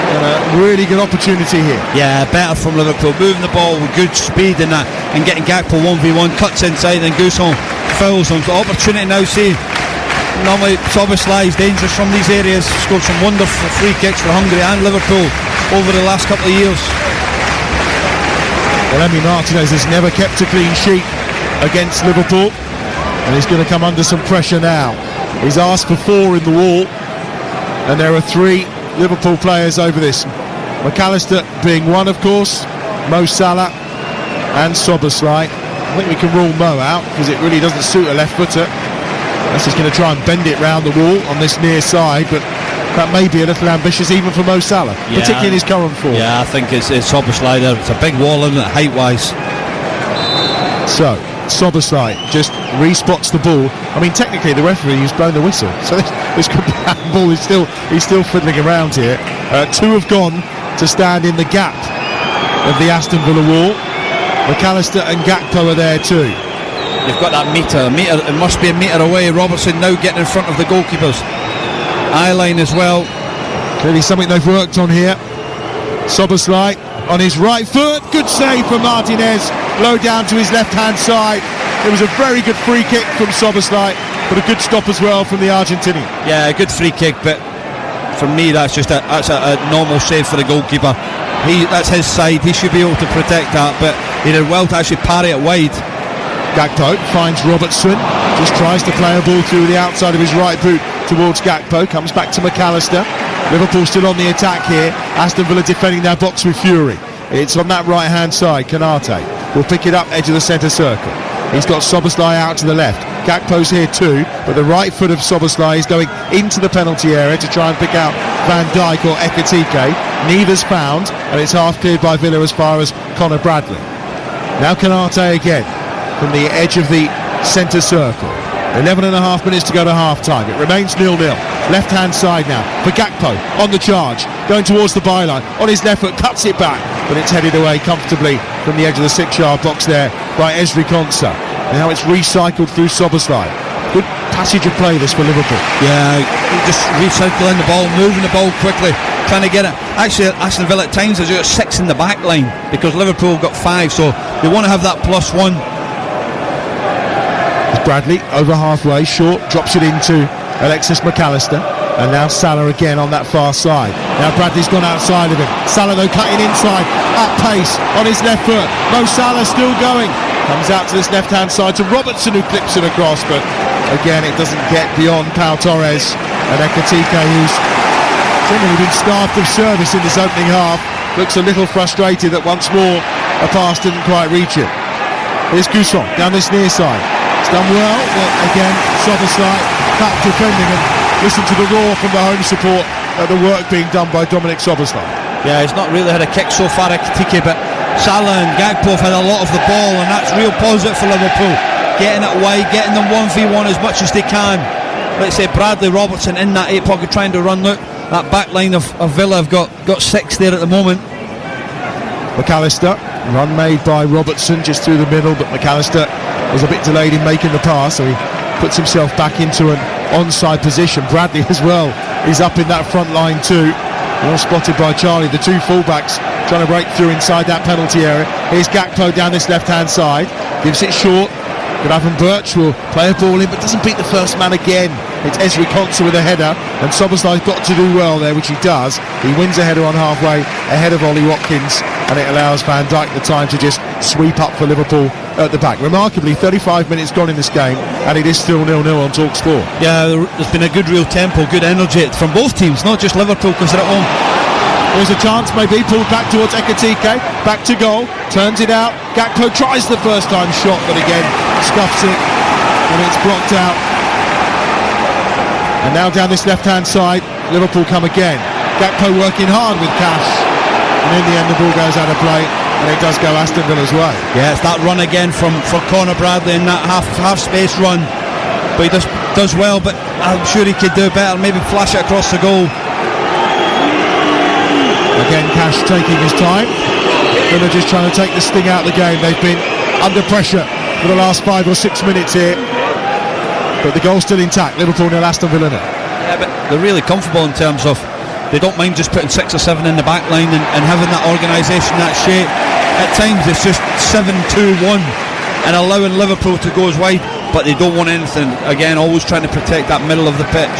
And a really good opportunity here. Yeah, better from Liverpool, moving the ball with good speed and that, and getting Gakpo 1v1, cuts inside, and Gusson fouls on. So opportunity now, see, normally Szoboszlai is dangerous from these areas, scored some wonderful free kicks for Hungary and Liverpool over the last couple of years. Well, Emi Martinez has never kept a clean sheet against Liverpool, and he's going to come under some pressure now. He's asked for 4 in the wall, and there are 3 Liverpool players over this. McAllister being one, of course, Mo Salah and Szoboszlai. I think we can rule Mo out because it really doesn't suit a left footer. Unless he's going to try and bend it round the wall on this near side, but that may be a little ambitious even for Mo Salah, particularly in his current form. Yeah, I think it's Szoboszlai there. It's a big wall, isn't it, height-wise? So Szoboszlai just respots the ball. I mean, technically the referee has blown the whistle, so this could be handball. He's still fiddling around here. 2 have gone to stand in the gap of the Aston Villa wall. McAllister and Gakpo are there too. They've got that metre. It must be a metre away. Robertson now getting in front of the goalkeepers. Eye line as well. Clearly something they've worked on here. Szoboszlai on his right foot. Good save from Martinez. Low down to his left-hand side. It was a very good free kick from Szoboszlai, but a good stop as well from the Argentinian. Yeah, a good free kick, but for me that's a normal save for the goalkeeper. That's his side. He should be able to protect that, but he did well to actually parry it wide. Gakpo finds Robertson, just tries to play a ball through the outside of his right boot towards Gakpo, comes back to McAllister. Liverpool still on the attack here. Aston Villa defending their box with fury. It's on that right hand side. Konate will pick it up edge of the centre circle. He's got Szoboszlai out to the left. Gakpo's here too, but the right foot of Szoboszlai is going into the penalty area to try and pick out Van Dijk or Ekitike. Neither's found, and it's half cleared by Villa as far as Conor Bradley. Now Konate again from the edge of the centre circle. 11.5 minutes to go to half-time. It remains 0-0. Left-hand side now for Gakpo on the charge, going towards the byline. On his left foot, cuts it back, but it's headed away comfortably from the edge of the 6-yard box there by Ezri Konsa. Now it's recycled through Szoboszlai. Good passage of play this for Liverpool. Yeah, just recycling the ball, moving the ball quickly, trying to get it. Actually, Aston Villa at times has got 6 in the back line because Liverpool got 5, so they want to have that +1. Bradley over halfway, short, drops it into Alexis McAllister, and now Salah again on that far side. Now Bradley's gone outside of him. Salah though cutting inside at pace on his left foot. Mo Salah still going. Comes out to this left-hand side to Robertson, who clips it across, but again it doesn't get beyond Pau Torres and Ekitike, who's generally been starved of service in this opening half. Looks a little frustrated that once more a pass didn't quite reach him. Here's Gusson down this near side. It's done well, but again Soboslai back defending, and listen to the roar from the home support at the work being done by Dominic Soboslai. Yeah, he's not really had a kick so far, Ekitike, but Salah and Gakpo have had a lot of the ball, and that's real positive for Liverpool. Getting it wide, getting them 1v1 as much as they can. Let's say Bradley, Robertson in that 8 pocket trying to run. Look, that back line of Villa have got 6 there at the moment. McAllister, run made by Robertson just through the middle, but McAllister was a bit delayed in making the pass, so he puts himself back into an onside position. Bradley as well is up in that front line too. Well spotted by Charlie. The 2 fullbacks trying to break through inside that penalty area. Here's Gakpo down this left-hand side. Gives it short. Gravenberch will play a ball in, but doesn't beat the first man again. It's Ezri Konsa with a header, and Soboslai's got to do well there, which he does. He wins a header on halfway ahead of Ollie Watkins, and it allows Van Dijk the time to just sweep up for Liverpool at the back. Remarkably, 35 minutes gone in this game, and it is still 0-0 on TalkSport. Yeah, there's been a good real tempo, good energy from both teams, not just Liverpool because they're at home. There's a chance maybe, pulled back towards Ekitike, back to goal, turns it out. Gakpo tries the first time shot, but again scuffs it, and it's blocked out. And now down this left-hand side, Liverpool come again. Gakpo working hard with Cash, and in the end the ball goes out of play, and it does go Aston Villa's way. Yeah, it's that run again for Conor Bradley in that half space run, but he does well, but I'm sure he could do better, maybe flash it across the goal. Again, Cash taking his time. Villa just trying to take the sting out of the game. They've been under pressure for the last 5 or 6 minutes here, but the goal's still intact. Liverpool 0, Aston Villa 0. Yeah, but they're really comfortable in terms of they don't mind just putting 6 or 7 in the back line and having that organisation, that shape. At times it's just 7-2-1 and allowing Liverpool to go as wide, but they don't want anything. Again, always trying to protect that middle of the pitch.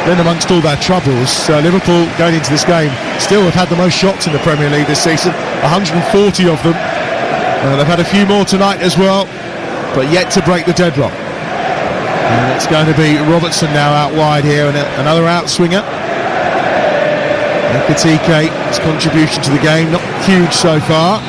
Then amongst all their troubles, Liverpool going into this game still have had the most shots in the Premier League this season, 140 of them. They've had a few more tonight as well, but yet to break the deadlock. And it's going to be Robertson now out wide here, and another outswinger. Ekitike's contribution to the game not huge so far.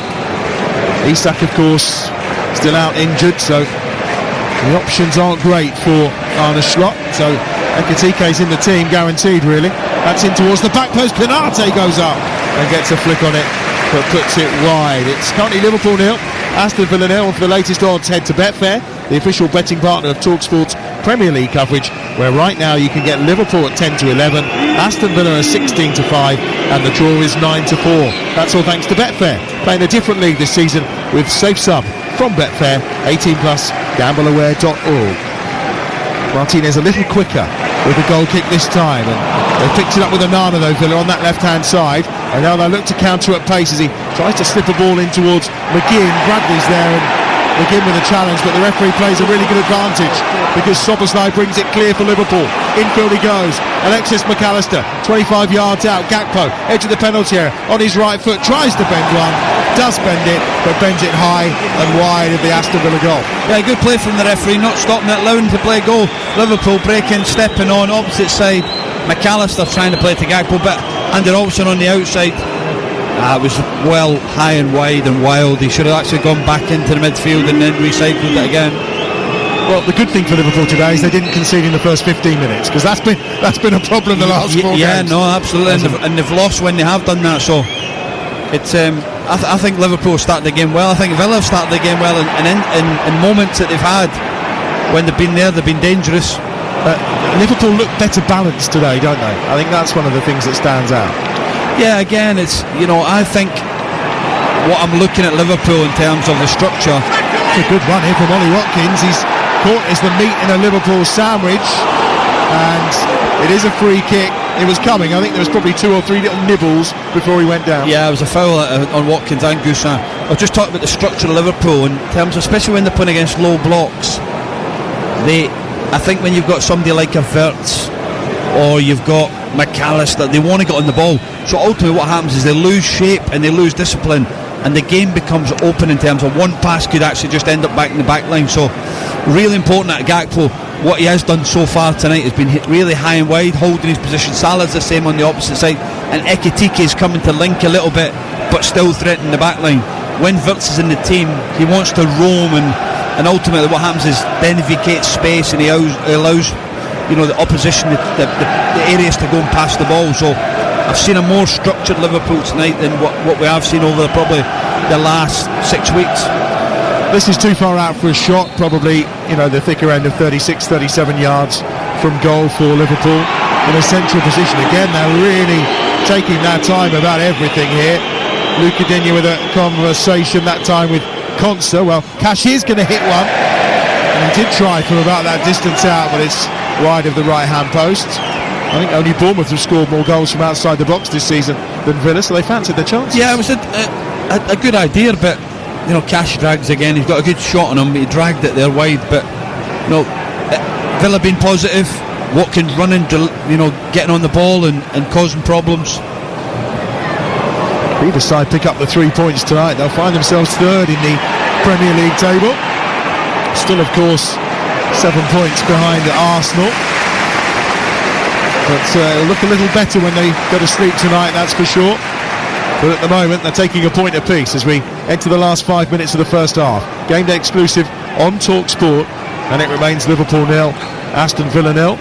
Isak, of course, still out injured, so the options aren't great for Arne Slot. So Ekitike's in the team, guaranteed really. That's in towards the back post. Konate goes up and gets a flick on it, but puts it wide. It's currently Liverpool 0, Aston Villa 0. For the latest odds, head to Betfair, the official betting partner of TalkSport's Premier League coverage, where right now you can get Liverpool at 10-11, Aston Villa at 16-5, and the draw is 9-4. That's all thanks to Betfair, playing a different league this season with Safe Sub from Betfair. 18+, gambleaware.org. Martinez a little quicker with the goal kick this time, and they picked it up with Onana though, Villa, on that left-hand side, and now they look to counter at pace as he tries to slip a ball in towards McGinn. Bradley's there, and McGinn with a challenge, but the referee plays a really good advantage because Soboslai brings it clear for Liverpool. Infield he goes. Alexis McAllister, 25 yards out. Gakpo, edge of the penalty area, on his right foot, tries to bend one, does bend it, but bends it high and wide of the Aston Villa goal. Yeah, good play from the referee, not stopping it, allowing to play goal. Liverpool breaking, stepping on, opposite side. McAllister trying to play to Gakpo, but Andy Robertson on the outside. It was well high and wide and wild. He should have actually gone back into the midfield and then recycled it again. Well, the good thing for Liverpool today is they didn't concede in the first 15 minutes, because that's been a problem the last 4 games. Yeah, no, absolutely, and they've lost when they have done that. So it's I think Liverpool started the game well. I think Villa have started the game well, and in moments that they've had when they've been there, they've been dangerous. Liverpool look better balanced today, don't they? I think that's one of the things that stands out. Yeah, again, it's, I think what I'm looking at Liverpool in terms of the structure. It's a good run here from Ollie Watkins. He's caught as the meat in a Liverpool sandwich, and it is a free kick. It was coming. I think there was probably 2 or 3 little nibbles before he went down. Yeah, it was a foul on Watkins and Goussin. I was just talking about the structure of Liverpool in terms, especially when they're playing against low blocks. I think when you've got somebody like a Wirtz or you've got McAllister, they want to get on the ball. So ultimately what happens is they lose shape and they lose discipline, and the game becomes open in terms of one pass could actually just end up back in the back line. So really important at Gakpo. What he has done so far tonight has been hit really high and wide, holding his position. Salah's the same on the opposite side, and Ekitike is coming to link a little bit but still threatening the back line. When Wirtz is in the team, he wants to roam, and ultimately what happens is then if he gets space and he allows the opposition the areas to go and pass the ball. So I've seen a more structured Liverpool tonight than what we have seen over probably the last 6 weeks. This is too far out for a shot, probably the thicker end of 36, 37 yards from goal for Liverpool in a central position. Again, they're really taking their time about everything here. Luca Digne with a conversation that time with Consta. Well, Cash is going to hit one, and he did try from about that distance out, but it's wide of the right hand post. I think only Bournemouth have scored more goals from outside the box this season than Villa, so they fancied their chances. Yeah, it was a good idea, but Cash drags again. He's got a good shot on him, but he dragged it there wide. But Villa being positive, Watkins running, getting on the ball and causing problems. Either side pick up the 3 points tonight, they'll find themselves third in the Premier League table. Still, of course, 7 points behind Arsenal. But it'll look a little better when they go to sleep tonight, that's for sure. But at the moment, they're taking a point apiece as we enter the last 5 minutes of the first half. Game day exclusive on TalkSport, and it remains Liverpool 0, Aston Villa 0.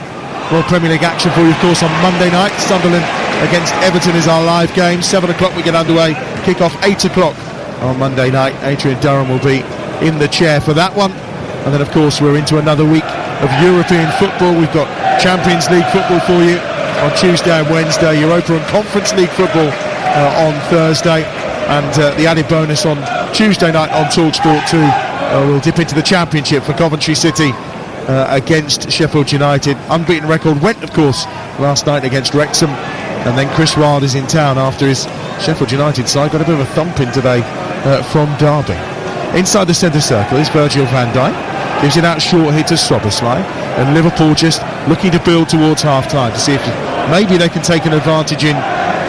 More Premier League action for you, of course, on Monday night. Sunderland against Everton is our live game. 7 o'clock we get underway. Kick-off 8 o'clock on Monday night. Adrian Durham will be in the chair for that one. And then, of course, we're into another week of European football. We've got Champions League football for you on Tuesday and Wednesday. Europa and Conference League football on Thursday. And the added bonus on Tuesday night on TalkSport 2. We'll dip into the Championship for Coventry City against Sheffield United. Unbeaten record went, of course, last night against Wrexham. And then Chris Wilde is in town after his Sheffield United side got a bit of a thumping today from Derby. Inside the centre circle is Virgil van Dijk. Gives it out short here to Szoboszlai. And Liverpool just looking to build towards half-time to see if maybe they can take an advantage in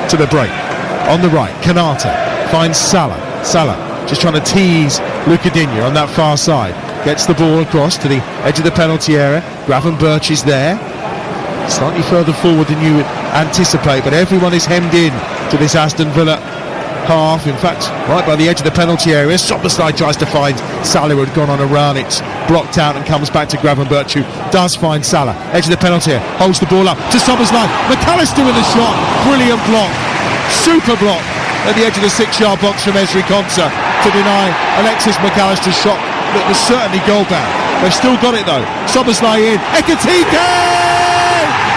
to the break. On the right, Kanata finds Salah. Salah just trying to tease Luca Digne on that far side. Gets the ball across to the edge of the penalty area. Gravenberch is there. Slightly further forward than you would anticipate, but everyone is hemmed in to this Aston Villa half. In fact, right by the edge of the penalty area, Szoboszlai tries to find Salah, who had gone on a run. It's blocked out and comes back to Gravenberch, who does find Salah. Edge of the penalty area, holds the ball up to Szoboszlai. McAllister with the shot. Brilliant block. Super block at the edge of the 6-yard box from Ezri Konsa to deny Alexis McAllister's shot that was certainly goal-bound. They've still got it though. Szoboszlai in. Ekitike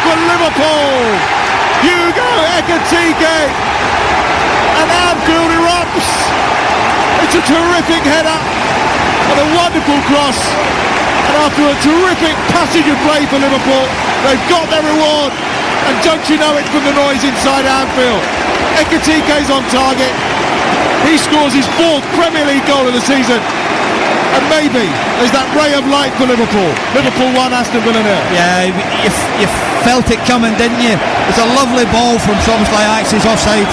for Liverpool. Hugo Ekitike. And Anfield erupts. It's a terrific header and a wonderful cross. And after a terrific passage of play for Liverpool, they've got their reward. And don't you know it from the noise inside Anfield. Ekitike's on target. He scores his 4th Premier League goal of the season. And maybe there's that ray of light for Liverpool. Liverpool 1, Aston Villa 0. Yeah, you felt it coming, didn't you? It's a lovely ball from Szoboszlai. Actually, he's offside.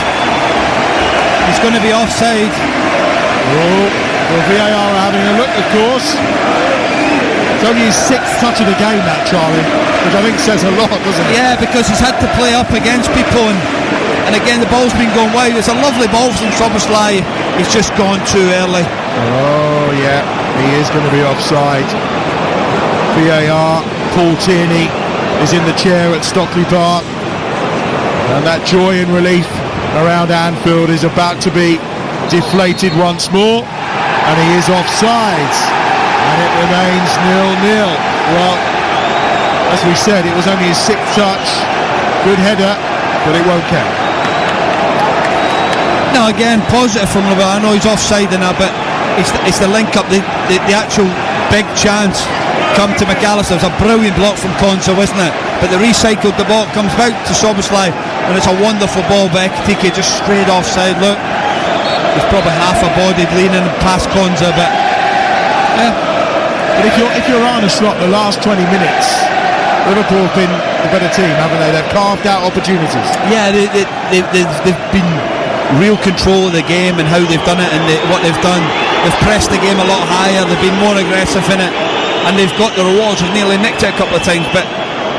He's going to be offside. Oh, well, VAR are having a look, of course. It's only his 6th touch of the game, that, Charlie, which I think says a lot, doesn't it? Yeah, because he's had to play up against people, and again the ball's been going wide. It's a lovely ball from Szoboszlai. He's just gone too early. Oh yeah, he is going to be offside. VAR, Paul Tierney is in the chair at Stockley Park, and that joy and relief around Anfield is about to be deflated once more, and he is offside, and it remains 0-0. Well, as we said, it was only his 6th touch. Good header, but it won't count. No, again, positive from Liverpool. I know he's offside in that, but it's the link up, the actual big chance. come to McAllister. It was a brilliant block from Konsa, wasn't it? But they recycled the ball, comes back to Soboslai, and it's a wonderful ball by Ekitike, just straight offside. Look, he's probably half a bodied leaning past Konsa, but yeah. But if you're Arne Slot, the last 20 minutes, Liverpool have been the better team, haven't they? They've carved out opportunities. Yeah, they've been real control of the game and how they've done it, and what they've done. They've pressed the game a lot higher, they've been more aggressive in it, and they've got the rewards. They've nearly nicked it a couple of times, but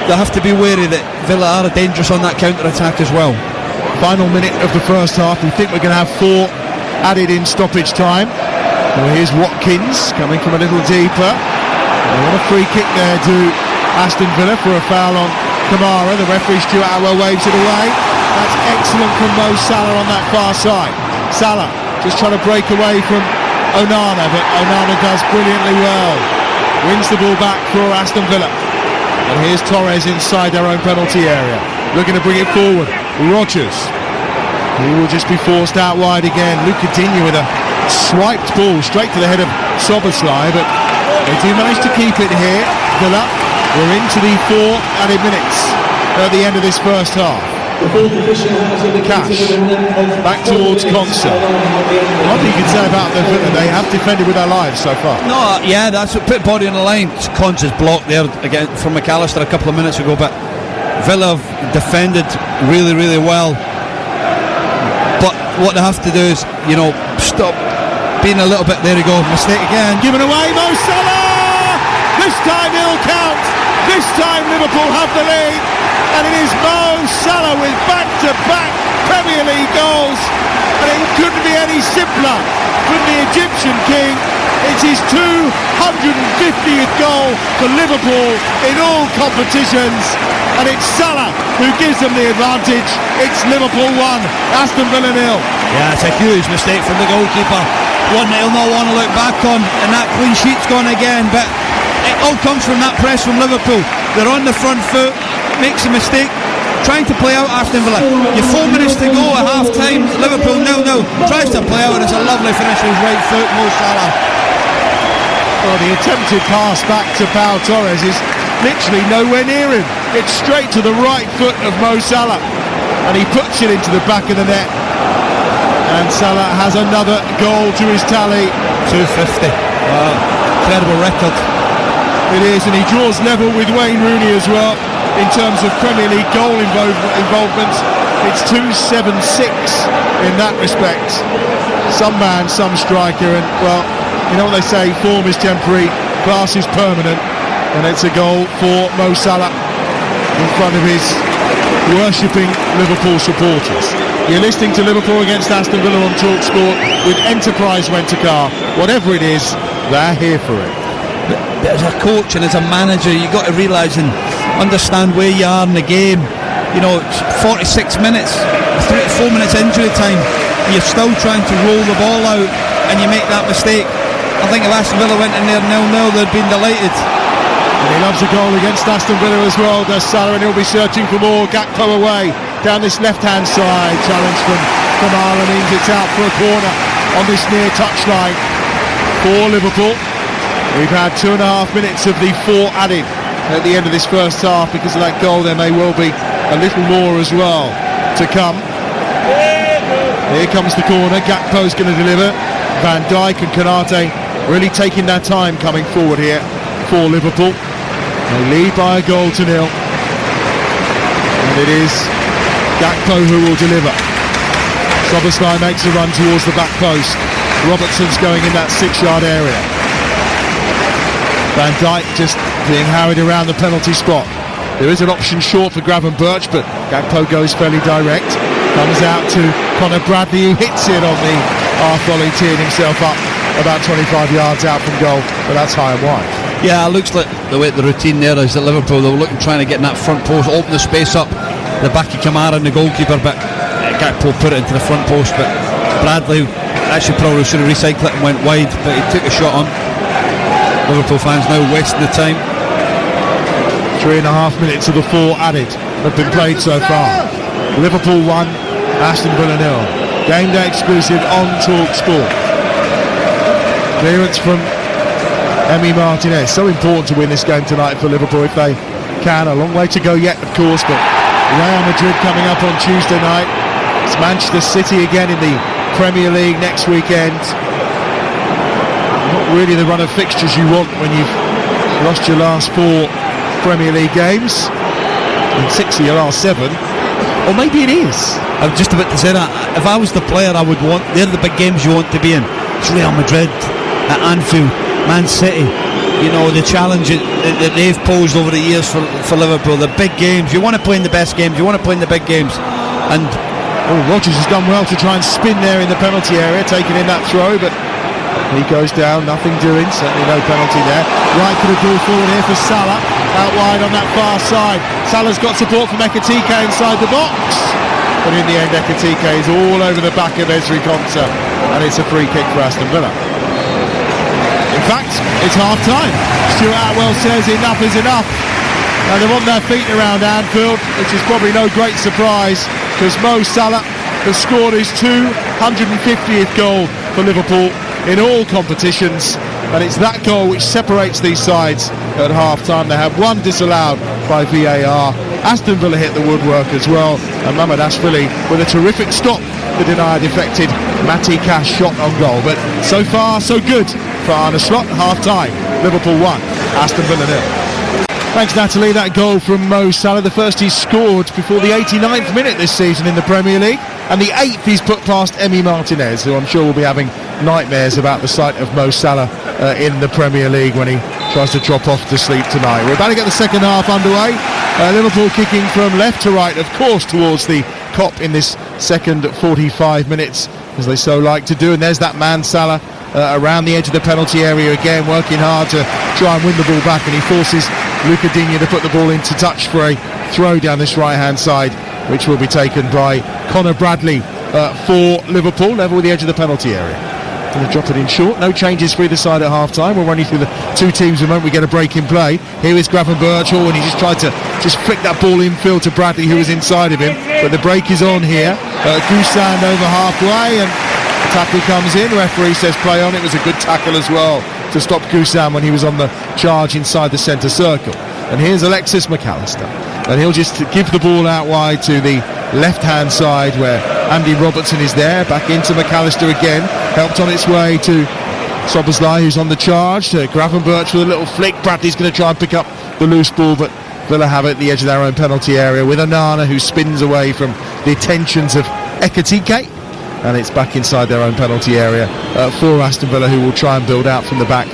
they have to be wary that Villa are dangerous on that counter-attack as well. Final minute of the first half. We think we're going to have 4 added in stoppage time. Well, here's Watkins coming from a little deeper. They want a free kick there to Aston Villa for a foul on Kamara. The referee Stuart Atwell waves it away. That's excellent from Mo Salah on that far side. Salah just trying to break away from Onana, but Onana does brilliantly well. Wins the ball back for Aston Villa. And here's Torres inside their own penalty area, looking to bring it forward. Rodgers, he will just be forced out wide again. Luca Digne with a swiped ball straight to the head of Soboslai, but they do manage to keep it here. Villa, we're into the 4 added minutes at the end of this first half. Cash back towards Konsa. Nothing you can say about the Villa. They have defended with their lives so far. No, yeah, that's what put body on the line. Konsa's blocked there again from McAllister a couple of minutes ago, but Villa have defended really, really well. But what they have to do is, stop being a little bit. There we go, mistake again. Given away, Mo Salah. This time he'll count. This time Liverpool have the lead. And it is Mo Salah with back-to-back Premier League goals, and it couldn't be any simpler from the Egyptian king. It's his 250th goal for Liverpool in all competitions, and it's Salah who gives them the advantage. It's Liverpool 1, Aston Villa 0. Yeah, it's a huge mistake from the goalkeeper, one that he'll not want to look back on, and that clean sheet's gone again. But it all comes from that press from Liverpool. They're on the front foot, makes a mistake, trying to play out Aston Villa. You've 4 minutes to go at half time. Liverpool 0-0, tries to play out, and it's a lovely finish with his right foot, Mo Salah. Well, the attempted pass back to Pau Torres is literally nowhere near him. It's straight to the right foot of Mo Salah, and he puts it into the back of the net, and Salah has another goal to his tally. 250. Wow, incredible record. It is, and he draws level with Wayne Rooney as well in terms of Premier League goal involvement. It's 276 in that respect. Some man, some striker, and well, you know what they say, form is temporary, class is permanent, and it's a goal for Mo Salah in front of his worshipping Liverpool supporters. You're listening to Liverpool against Aston Villa on TalkSport with Enterprise Rent-A-Car. Whatever it is, they're here for it. But as a coach and as a manager, you've got to realise and understand where you are in the game. It's 46 minutes, 3 to 4 minutes injury time, you're still trying to roll the ball out, and you make that mistake. I think if Aston Villa went in there 0-0, they'd been delighted. And he loves a goal against Aston Villa as well, does Salah, and he'll be searching for more. Gakpo away down this left-hand side. Challenge from Ireland means it's out for a corner on this near touchline for Liverpool. We've had 2.5 minutes of the 4 added at the end of this first half. Because of that goal, there may well be a little more as well to come. Here comes the corner. Gakpo's going to deliver. Van Dijk and Konate really taking their time coming forward here for Liverpool. They lead by a goal to 0. And it is Gakpo who will deliver. Soboslai makes a run towards the back post. Robertson's going in that 6-yard area. Van Dijk just being harried around the penalty spot. There is an option short for Gravenberch, but Gakpo goes fairly direct. Comes out to Conor Bradley, who hits it on the half volley, teeing himself up about 25 yards out from goal, but that's high and wide. Yeah, it looks like the way the routine there is at Liverpool. They were looking, trying to get in that front post, open the space up, the back of Kamara and the goalkeeper, but Gakpo put it into the front post. But Bradley actually probably should have recycled it and went wide, but he took a shot on. Liverpool fans now wasting the time. 3.5 minutes of the 4 added have been played so far. Liverpool 1, Aston Villa 0. Game day exclusive on TalkSport. Clearance from Emi Martinez. So important to win this game tonight for Liverpool if they can. A long way to go yet, of course, but Real Madrid coming up on Tuesday night. It's Manchester City again in the Premier League next weekend. Not really the run of fixtures you want when you've lost your last 4 Premier League games and 6 of your last 7. Or maybe it is. I was just about to say that. If I was the player, I would want. They're the big games you want to be in. It's Real Madrid, at Anfield, Man City. You know, the challenge that they've posed over the years for Liverpool. The big games. You want to play in the best games. You want to play in the big games. And Rodgers has done well to try and spin there in the penalty area, taking in that throw, but he goes down, nothing doing. Certainly no penalty there. Right for the ball forward here for Salah. Out wide on that far side. Salah's got support from Ekitike inside the box. But in the end, Ekitike is all over the back of Ezri Konsa, and it's a free kick for Aston Villa. In fact, it's half-time. Stuart Atwell says enough is enough. Now they're on their feet around Anfield, which is probably no great surprise, because Mo Salah has scored his 250th goal for Liverpool in all competitions, and it's that goal which separates these sides at half-time. They have one disallowed by VAR. Aston Villa hit the woodwork as well, and Mamardashvili with a terrific stop to deny a defected Matty Cash shot on goal. But so far so good for Arne Slot. Half-time, Liverpool 1, Aston Villa 0. Thanks, Natalie. That goal from Mo Salah, the first he's scored before the 89th minute this season in the Premier League, and the 8th he's put past Emi Martinez, who I'm sure will be having nightmares about the sight of Mo Salah in the Premier League when he tries to drop off to sleep tonight. We're about to get the second half underway. Liverpool kicking from left to right, of course, towards the Kop in this second 45 minutes, as they so like to do. And there's that man Salah around the edge of the penalty area again, working hard to try and win the ball back, and he forces Luca Digne to put the ball into touch for a throw down this right-hand side, which will be taken by Conor Bradley for Liverpool, level with the edge of the penalty area. Going to drop it in short. No changes for either side at half-time. We'll run you through the two teams the moment we get a break in play. Here is Gravenberch, and he just tried to flick that ball infield to Bradley, who was inside of him. But the break is on here. Gusand over halfway, and the tackle comes in. Referee says play on. It was a good tackle as well to stop Gusand when he was on the charge inside the centre circle. And here's Alexis McAllister, and he'll just give the ball out wide to the left-hand side where Andy Robertson is there. Back into McAllister again, helped on its way to Szoboszlai, who's on the charge. Gravenberch with a little flick. Bradley's going to try and pick up the loose ball, but Villa have it at the edge of their own penalty area with Onana, who spins away from the attentions of Ekitike, and it's back inside their own penalty area for Aston Villa, who will try and build out from the back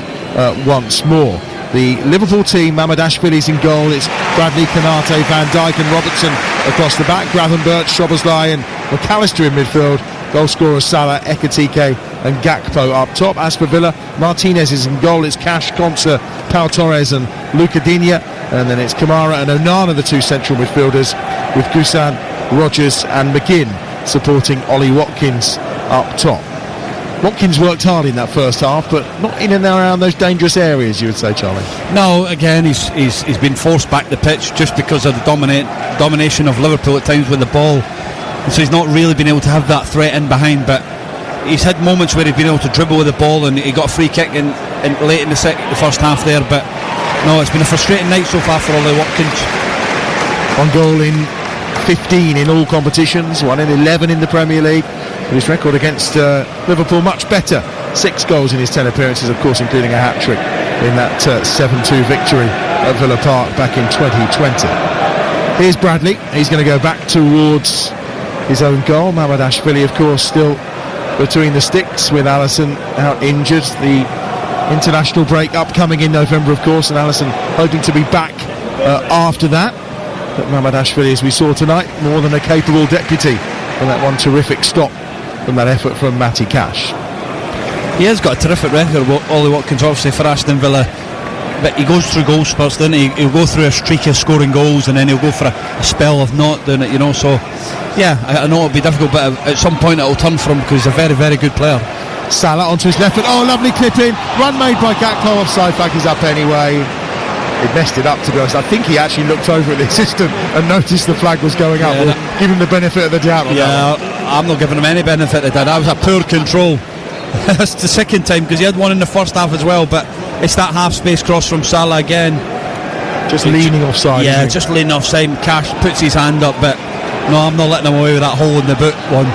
once more. The Liverpool team, Mamardashvili's in goal. It's Bradley, Konate, Van Dijk and Robertson across the back. Gravenberch, Szoboszlai and McAllister in midfield. Goal scorers Salah, Ekitike and Gakpo up top. As for Villa, Martinez is in goal. It's Cash, Konsa, Pau Torres and Luca Digne. And then it's Kamara and Onana, the two central midfielders, with Gusand, Rodgers and McGinn supporting Ollie Watkins up top. Watkins worked hard in that first half, but not in and around those dangerous areas, you would say, Charlie. No, again, he's been forced back the pitch just because of the domination of Liverpool at times with the ball. And so he's not really been able to have that threat in behind, but he's had moments where he's been able to dribble with the ball, and he got a free kick in late in the first half there. But no, it's been a frustrating night so far for Ollie Watkins. One goal in 15 in all competitions, 1 in 11 in the Premier League. But his record against Liverpool much better. 6 goals in his 10 appearances, of course, including a hat-trick in that 7-2 victory at Villa Park back in 2020. Here's Bradley. He's going to go back towards his own goal. Mamardashvili, of course, still between the sticks with Alisson out injured. The international break upcoming in November, of course, and Alisson hoping to be back after that. But Mamardashvili, as we saw tonight, more than a capable deputy from that one terrific stop from that effort from Matty Cash. He has got a terrific record, Ollie Watkins, obviously, for Aston Villa. But he goes through goal spurts, doesn't he? He'll go through a streak of scoring goals, and then he'll go for a spell of not doing it, you know. So, yeah, I know it'll be difficult, but at some point it'll turn for him, because he's a very, very good player. Salah onto his left foot. Oh, lovely clip in. Run made by Gakpo. Offside flag is up anyway. He messed it up, to be honest. I think he actually looked over at the assistant and noticed the flag was going up. We'll give him the benefit of the doubt on that one. I'm not giving him any benefit of the doubt. That was a poor control. That's the second time, because he had one in the first half as well, but it's that half space cross from Salah again. Just leaning offside. Yeah, just leaning offside. Cash puts his hand up, but no, I'm not letting him away with that hole in the boot one.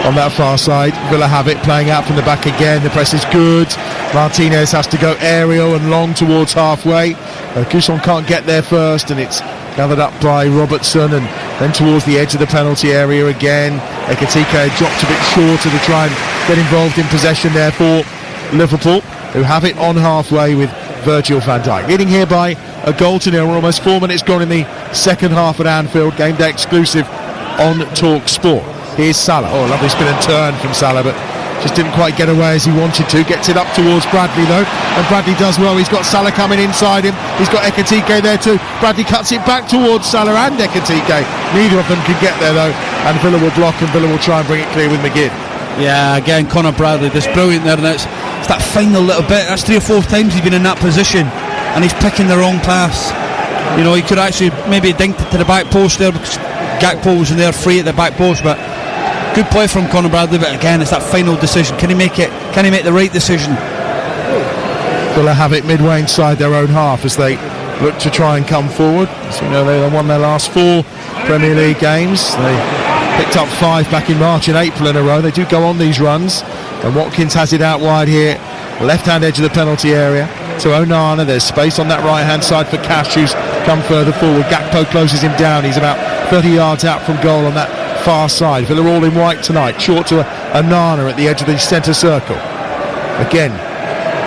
On that far side, Villa have it, playing out from the back again. The press is good. Martinez has to go aerial and long towards halfway. Guson can't get there first, and it's gathered up by Robertson, and then towards the edge of the penalty area again. Ekitike dropped a bit shorter to try and get involved in possession there for Liverpool, who have it on halfway with Virgil van Dijk. Leading here by a goal to nil. We're almost 4 minutes gone in the second half at Anfield. Game day exclusive on Talk Sport. Here's Salah. Oh, lovely spin and turn from Salah, but just didn't quite get away as he wanted to. Gets it up towards Bradley though, and Bradley does well. He's got Salah coming inside him. He's got Ekitike there too. Bradley cuts it back towards Salah and Ekitike. Neither of them can get there though, and Villa will block, and Villa will try and bring it clear with McGinn. Yeah, again, Conor Bradley, this brilliant there, and it's that final little bit. That's 3 or 4 times he's been in that position, and he's picking the wrong pass. You know, he could actually maybe dinked it to the back post there, because Gakpo was in there free at the back post, but good play from Conor Bradley. But again, it's that final decision. Can he make it? Can he make the right decision? Villa have it midway inside their own half as they look to try and come forward. As we know, they won their last 4 Premier League games. They picked up 5 back in March and April in a row. They do go on these runs, and Watkins has it out wide here, left hand edge of the penalty area to Onana. There's space on that right hand side for Cash, who's come further forward. Gakpo closes him down. He's about 30 yards out from goal on that far side. Villa all in white tonight, short to Onana at the edge of the centre circle. Again,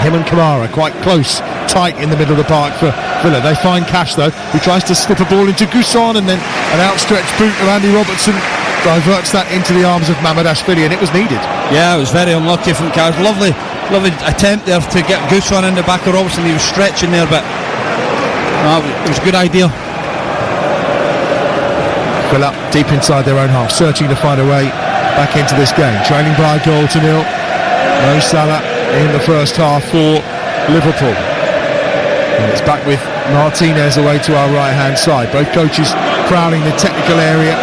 him and Kamara quite close, tight in the middle of the park for Villa. They find Cash though, who tries to slip a ball into Guson, and then an outstretched boot of Andy Robertson diverts that into the arms of Mamardashvili, and it was needed. Yeah, it was very unlucky from Cash. Lovely attempt there to get Guson in the back of Robertson. He was stretching there, but no, it was a good idea. Villa deep inside their own half, searching to find a way back into this game, trailing by a goal to nil. No Salah in the first half for Liverpool, and it's back with Martinez away to our right hand side. Both coaches prowling the technical area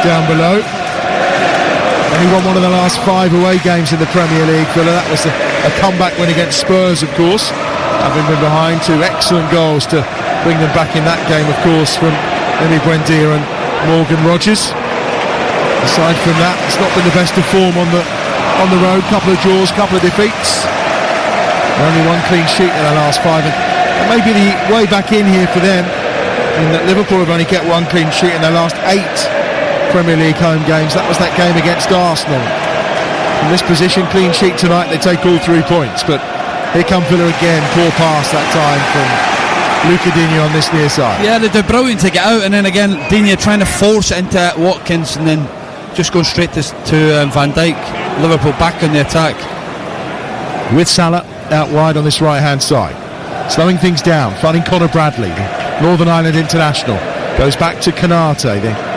down below. And he won one of the last 5 away games in the Premier League, Villa. That was a comeback win against Spurs, of course, having been behind 2 excellent goals to bring them back in that game, of course, from Emi Buendia and Morgan Rogers. Aside from that, it's not been the best of form on the road. Couple of draws, couple of defeats, only 1 clean sheet in the last 5, and maybe the way back in here for them, in that Liverpool have only kept 1 clean sheet in their last 8 Premier League home games. That was that game against Arsenal. In this position, clean sheet tonight, they take all 3 points, but here come Villa again. Poor pass that time from Luca Digne on this near side. Yeah, they do brilliant to get out, and then again Digne trying to force it into Watkins, and then just going straight to Van Dijk. Liverpool back on the attack with Salah out wide on this right hand side, slowing things down, finding Conor Bradley, the Northern Ireland international. Goes back to Konate.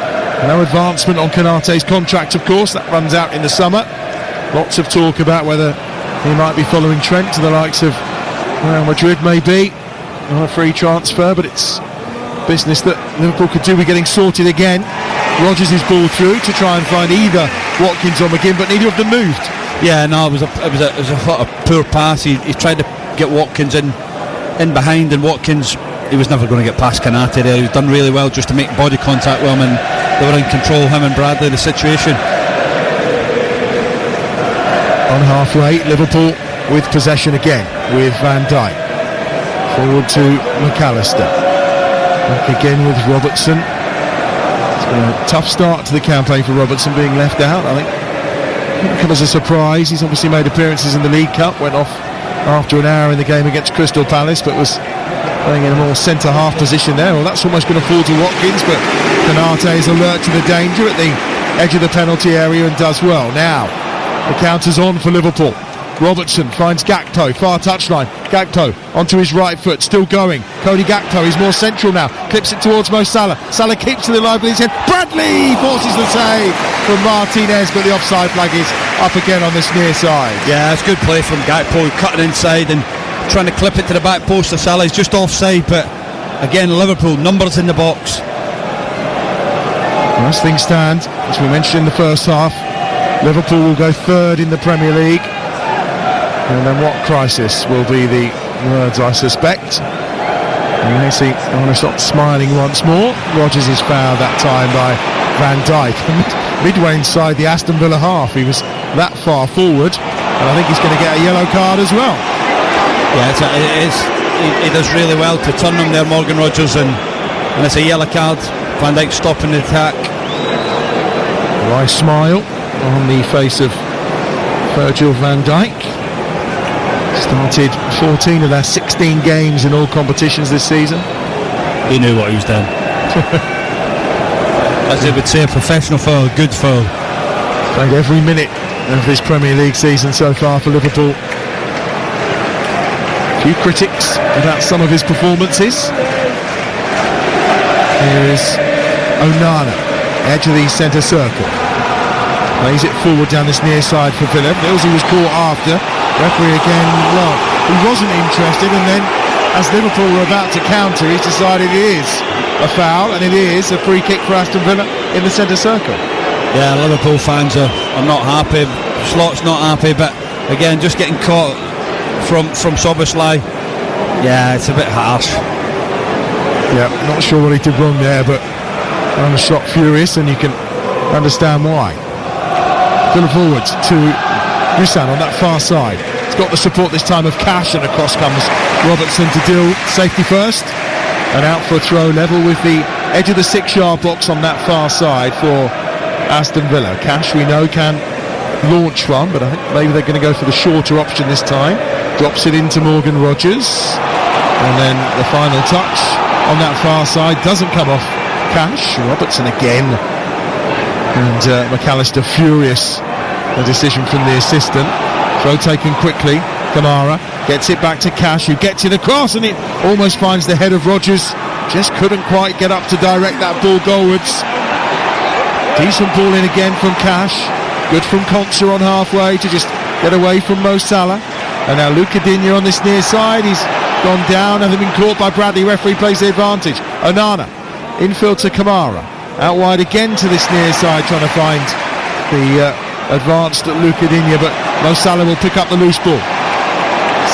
No advancement on Konate's contract, of course. That runs out in the summer. Lots of talk about whether he might be following Trent to the likes of Real Madrid, maybe on a free transfer, but it's business that Liverpool could do with getting sorted again. Rodgers is ball through to try and find either Watkins or McGinn, but neither of them moved. Yeah, no, it was a poor pass. He tried to get Watkins in behind, and Watkins, he was never going to get past Konate there. He was done really well just to make body contact with him, and they were in control, him and Bradley, the situation. On halfway, Liverpool with possession again with Van Dijk. Forward to McAllister. Back again with Robertson. It's been a tough start to the campaign for Robertson, being left out. I think didn't come as a surprise. He's obviously made appearances in the League Cup, went off after an hour in the game against Crystal Palace, but was playing in a more centre half position there. Well, that's almost going to fall to Watkins, but Konate is alert to the danger at the edge of the penalty area and does well. Now the counter's on for Liverpool. Robertson finds Gakpo, far touchline. Gakpo onto his right foot, still going. Cody Gakpo, he's more central now. Clips it towards Mo Salah. Salah keeps it alive with his head. Bradley forces the save from Martinez, but the offside flag is up again on this near side. Yeah, it's good play from Gakpo, cutting inside and trying to clip it to the back post of Salah. He's just offside, but again, Liverpool, numbers in the box. As things stand, as we mentioned in the first half, Liverpool will go third in the Premier League. And then what crisis will be the words, I suspect. And you see Arneslot smiling once more. Rodgers is fouled that time by Van Dijk. Midway inside the Aston Villa half, he was that far forward, and I think he's going to get a yellow card as well. Yeah, he does really well to turn him there, Morgan Rodgers, and it's a yellow card. Van Dijk stopping the attack. A wry smile on the face of Virgil van Dijk. Started 14 of their 16 games in all competitions this season. He knew what he was doing. As they would say, a professional foul, good foul. Played every minute of this Premier League season so far for Liverpool. A few critics about some of his performances. Here is Onana, edge of the centre circle. Plays it forward down this near side for Villa. Millsy was caught after. Referee again, well, he wasn't interested, and then as Liverpool were about to counter, he's decided it is a foul, and it is a free kick for Aston Villa in the centre circle. Yeah, Liverpool fans are not happy. Slot's not happy, but again, just getting caught from Szoboszlai. Yeah, it's a bit harsh. Yeah, not sure what he did wrong there, but Arneslot furious, and you can understand why. Villa forwards to Busan on that far side. He's got the support this time of Cash, and across comes Robertson to deal safety first, and out for a throw level with the edge of the 6-yard box on that far side for Aston Villa. Cash, we know, can launch one, but I think maybe they're going to go for the shorter option this time. Drops it into Morgan Rodgers, and then the final touch on that far side doesn't come off Cash. Robertson again, and McAllister furious. The decision from the assistant. Throw taken quickly. Kamara gets it back to Cash, who gets it across, and it almost finds the head of Rodgers. Just couldn't quite get up to direct that ball goalwards. Decent ball in again from Cash. Good from Konsa on halfway to just get away from Mo Salah. And now Luca Digne on this near side. He's gone down, having been caught by Bradley. Referee plays the advantage. Onana infield to Kamara. Out wide again to this near side, trying to find the advanced Luca Digne, but Mo Salah will pick up the loose ball.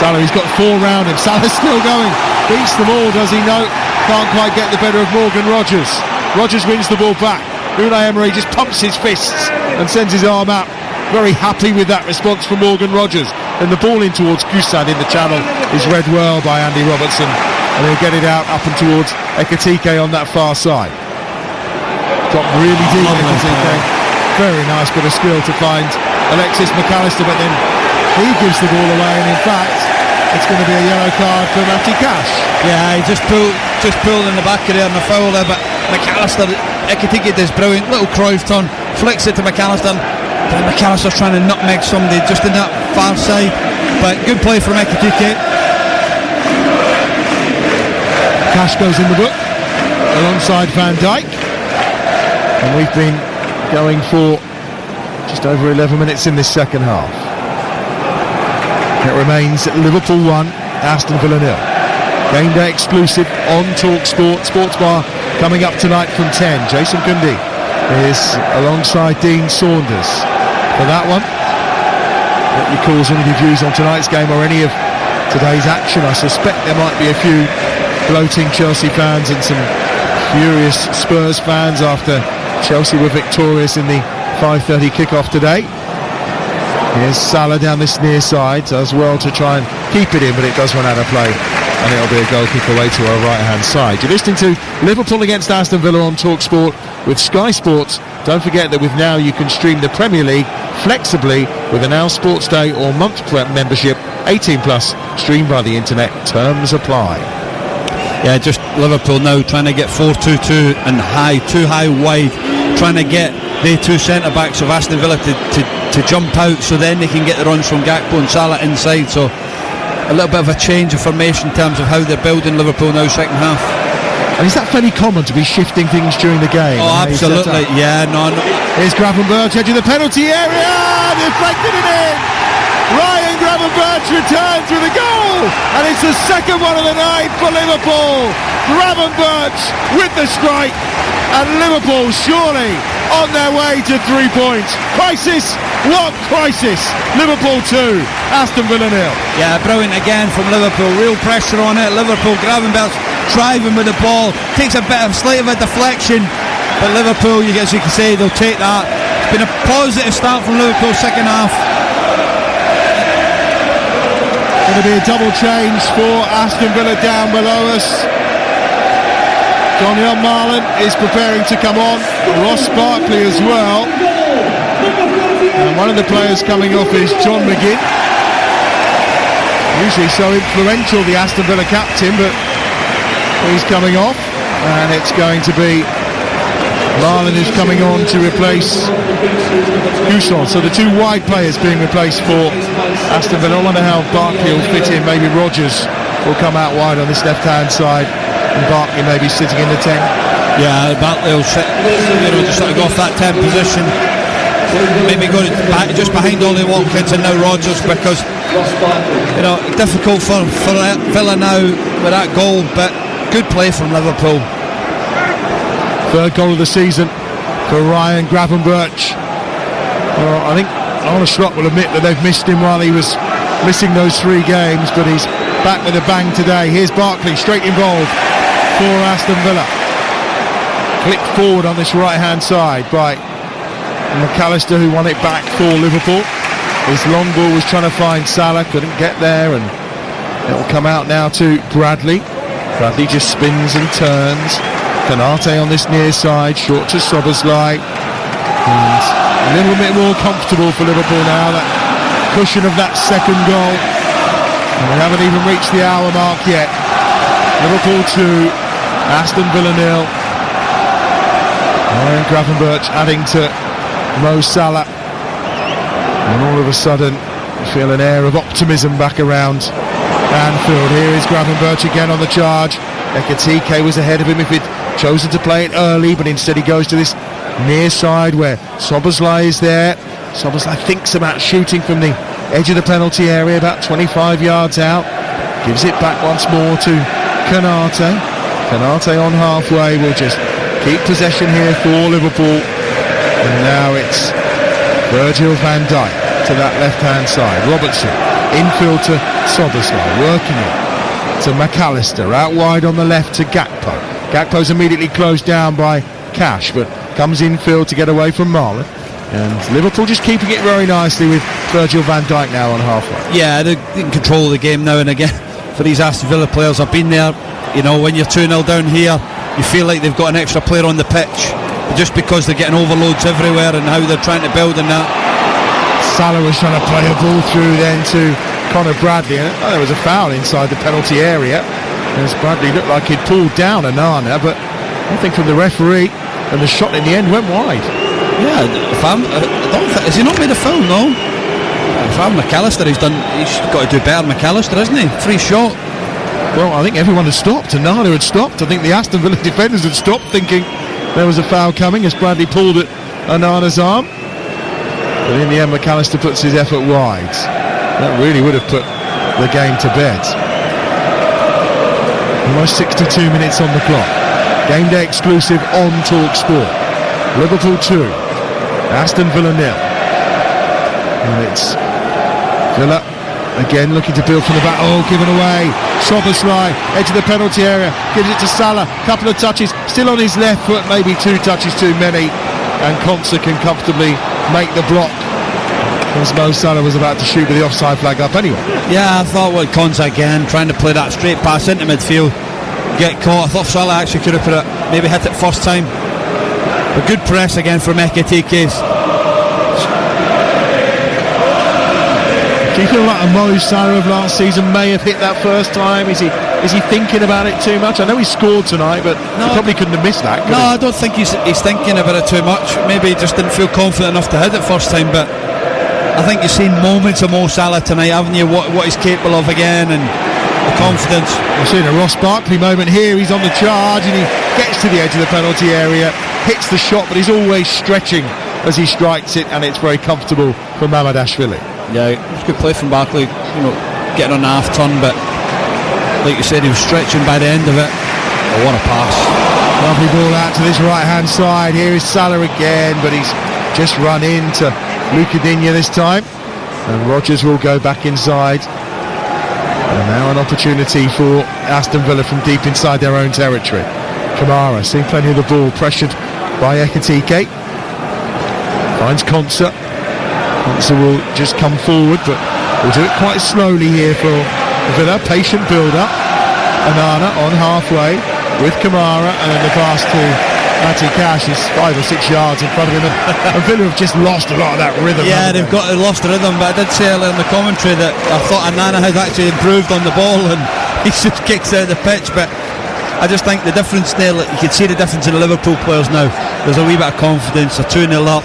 Salah, he's got 4 round him. Salah's still going. Beats them all, does he? No. Can't quite get the better of Morgan Rodgers. Rodgers wins the ball back. Unai Emery just pumps his fists and sends his arm out. Very happy with that response from Morgan Rodgers. And the ball in towards Busan in the channel is read well by Andy Robertson, and he'll get it out up and towards Ekitike on that far side. Got really deep in Ekitike. Very nice bit of skill to find Alexis McAllister, but then he gives the ball away, and in fact it's going to be a yellow card for Matty Cash. Yeah, he just pulled in the back of there and a foul there, but McAllister, Ekitike does brilliant little Cruyff turn, flicks it to McAllister, but McAllister's trying to nutmeg somebody just in that far side, but good play from Ekitike. Cash goes in the book alongside Van Dijk, and we've been going for just over 11 minutes in this second half. It remains Liverpool 1, Aston Villa 0. Game day exclusive on TalkSport. Sports Bar coming up tonight from 10. Jason Cundy is alongside Dean Saunders for that one. Get your calls and your views on tonight's game or any of today's action. I suspect there might be a few gloating Chelsea fans and some furious Spurs fans after Chelsea were victorious in the 5:30 kickoff today. Here's Salah down this near side as well to try and keep it in, but it does run out of play, and it'll be a goal kick away to our right hand side. You're listening to Liverpool against Aston Villa on TalkSport with Sky Sports. Don't forget that with Now you can stream the Premier League flexibly with a Now Sports Day or month membership. 18 plus, streamed by the internet. Terms apply. Yeah, just Liverpool now trying to get 4-2-2 and too high wide, trying to get the 2 centre-backs of Aston Villa to jump out, so then they can get the runs from Gakpo and Salah inside. So a little bit of a change of formation in terms of how they're building Liverpool now second half. And is that fairly common to be shifting things during the game? Oh, absolutely, yeah, no. Here's Gravenberch edge of the penalty area, deflected it in. Ryan Gravenberch returns with a goal, and it's the second one of the night for Liverpool. Gravenberch with the strike, and Liverpool surely on their way to 3 points. Crisis! What crisis? Liverpool 2, Aston Villa 0. Yeah, brilliant again from Liverpool. Real pressure on it. Liverpool, Gravenberch driving with the ball. Takes a bit of slight of a deflection, but Liverpool, as you can say, they'll take that. It's been a positive start from Liverpool second half. Going to be a double change for Aston Villa down below us. Daniel Marlon is preparing to come on. Ross Barkley as well. And one of the players coming off is John McGinn. Usually so influential, the Aston Villa captain, but he's coming off. And it's going to be Marlon who's coming on to replace Houston. So the two wide players being replaced for Aston Villa. I wonder how Barkley will fit in. Maybe Rodgers will come out wide on this left-hand side, and Barkley maybe sitting in the 10. Yeah, Barkley will sit, just sort of go off that 10 position. Maybe go just behind Ollie Watkins and now Rodgers, because difficult for Villa now with that goal, but good play from Liverpool. Third goal of the season for Ryan Gravenberch. I think Arne Slot will admit that they've missed him while he was missing those 3 games, but he's back with a bang today. Here's Barkley straight involved for Aston Villa. Click forward on this right hand side by McAllister, who won it back for Liverpool. His long ball was trying to find Salah, couldn't get there, and it'll come out now to Bradley. Bradley just spins and turns. Konate on this near side, short to Szoboszlai, and a little bit more comfortable for Liverpool now, that cushion of that second goal, and we haven't even reached the hour mark yet. Liverpool 2, Aston Villa 0. Ryan Gravenberch adding to Mo Salah, and all of a sudden you feel an air of optimism back around Anfield. Here is Gravenberch again on the charge. Ekitike was ahead of him if he'd chosen to play it early, but instead he goes to this near side where Szoboszlai is there. Szoboszlai thinks about shooting from the edge of the penalty area, about 25 yards out. Gives it back once more to Konate. Konate on halfway will just keep possession here for Liverpool. And now it's Virgil van Dijk to that left-hand side. Robertson infield to Szoboszlai, working it to McAllister, out wide on the left to Gakpo. Gakpo's immediately closed down by Cash, but comes infield to get away from Marlon. And Liverpool just keeping it very nicely with Virgil van Dijk now on halfway. Yeah, they're in control of the game now and again. For these Aston Villa players, I've been there. When you're 2-0 down here, you feel like they've got an extra player on the pitch, but just because they're getting overloads everywhere and how they're trying to build and that. Salah was trying to play a ball through then to Conor Bradley, and there was a foul inside the penalty area as Bradley looked like he'd pulled down Onana, but nothing from the referee, and the shot in the end went wide. Yeah, has he not made a foul? No. If I'm McAllister, he's got to do better. McAllister, isn't he? Free shot. Well, I think everyone had stopped. Onana had stopped. I think the Aston Villa defenders had stopped, thinking there was a foul coming as Bradley pulled at Onana's arm. But in the end, McAllister puts his effort wide. That really would have put the game to bed. Almost 62 minutes on the clock. Game day exclusive on TalkSport. Liverpool 2, Aston Villa 0. And it's Villa again looking to build from the back. Oh, given away. Szoboszlai, edge of the penalty area, gives it to Salah. Couple of touches, still on his left foot, maybe 2 touches too many. And Konsa can comfortably make the block, as Mo Salah was about to shoot with the offside flag up anyway. Yeah, I thought Konsa again trying to play that straight pass into midfield, get caught. I thought Salah actually could have put it, maybe hit it first time. But good press again from Ekitike. Do you feel like a Mo Salah of last season may have hit that first time? Is he thinking about it too much? I know he scored tonight, but he probably couldn't have missed that. No, I don't think he's thinking about it too much. Maybe he just didn't feel confident enough to hit it first time, but I think you've seen moments of Mo Salah tonight, haven't you? What he's capable of again, and the confidence. We've seen a Ross Barkley moment here. He's on the charge and he gets to the edge of the penalty area, hits the shot, but he's always stretching as he strikes it, and it's very comfortable for Mamadashvili. Yeah, it's good play from Barkley, getting on the half turn, but like you said, he was stretching by the end of it. Oh, what a pass. Lovely ball out to this right-hand side. Here is Salah again, but he's just run into Luca Digne this time. And Rodgers will go back inside. And now an opportunity for Aston Villa from deep inside their own territory. Kamara seeing plenty of the ball, pressured by Ekitike. Finds Konsa. Konsa will just come forward, but will do it quite slowly here for Villa. Patient build-up. Anana on halfway with Kamara, and then the pass to Matty Cash is 5 or 6 yards in front of him, and Villa have just lost a lot of that rhythm. Yeah, they've lost the rhythm, but I did say earlier in the commentary that I thought Anana has actually improved on the ball, and he just kicks out of the pitch. But I just think the difference there, you can see the difference in the Liverpool players now. There's a wee bit of confidence. They're 2-0 up.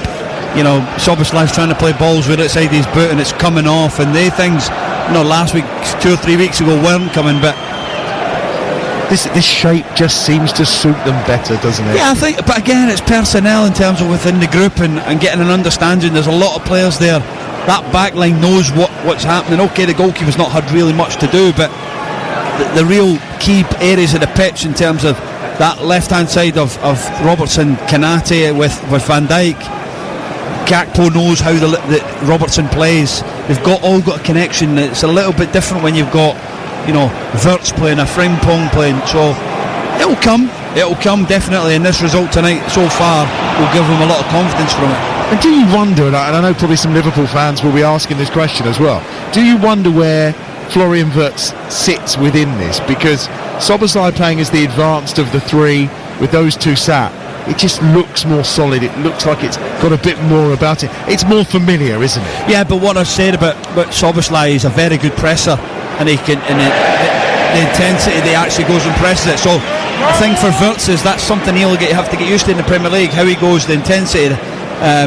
You know, Soboslai's trying to play balls right outside his boot, and it's coming off, and they things, last week, 2 or 3 weeks ago, weren't coming. But this shape just seems to suit them better, doesn't it? Yeah, I think, but again, it's personnel in terms of within the group and getting an understanding. There's a lot of players there. That back line knows what's happening. Okay, the goalkeeper's not had really much to do, but the real key areas of the pitch in terms of that left-hand side of Robertson, Kanate with Van Dijk, Gakpo knows how the Robertson plays. They've all got a connection. It's a little bit different when you've got Wirtz playing, a Frimpong playing, so it'll come definitely, and this result tonight so far will give them a lot of confidence from it. And do you wonder, and I know probably some Liverpool fans will be asking this question as well, do you wonder where Florian Wirtz sits within this? Because Szoboszlai playing as the advanced of the three with those two sat, it just looks more solid. It looks like it's got a bit more about it. It's more familiar, isn't it? Yeah, but what I said about Szoboszlai is a very good presser, and he can, and the intensity they actually goes and presses it. So I think for Wirtz, that's something he'll have to get used to in the Premier League, how he goes, the intensity,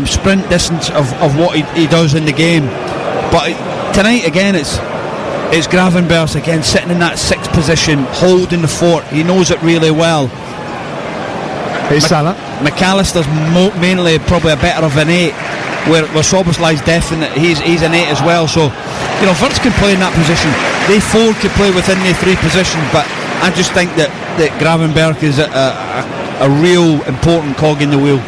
sprint distance of what he does in the game. But tonight again, it's Gravenberch again sitting in that sixth position, holding the fort. He knows it really well. Here's Salah. McAllister's mainly probably a better of an 8, where Szoboszlai's definite. He's an 8 as well. So Wirtz can play in that position. They 4 could play within the 3 positions, but I just think that Gravenberch is a real important cog in the wheel.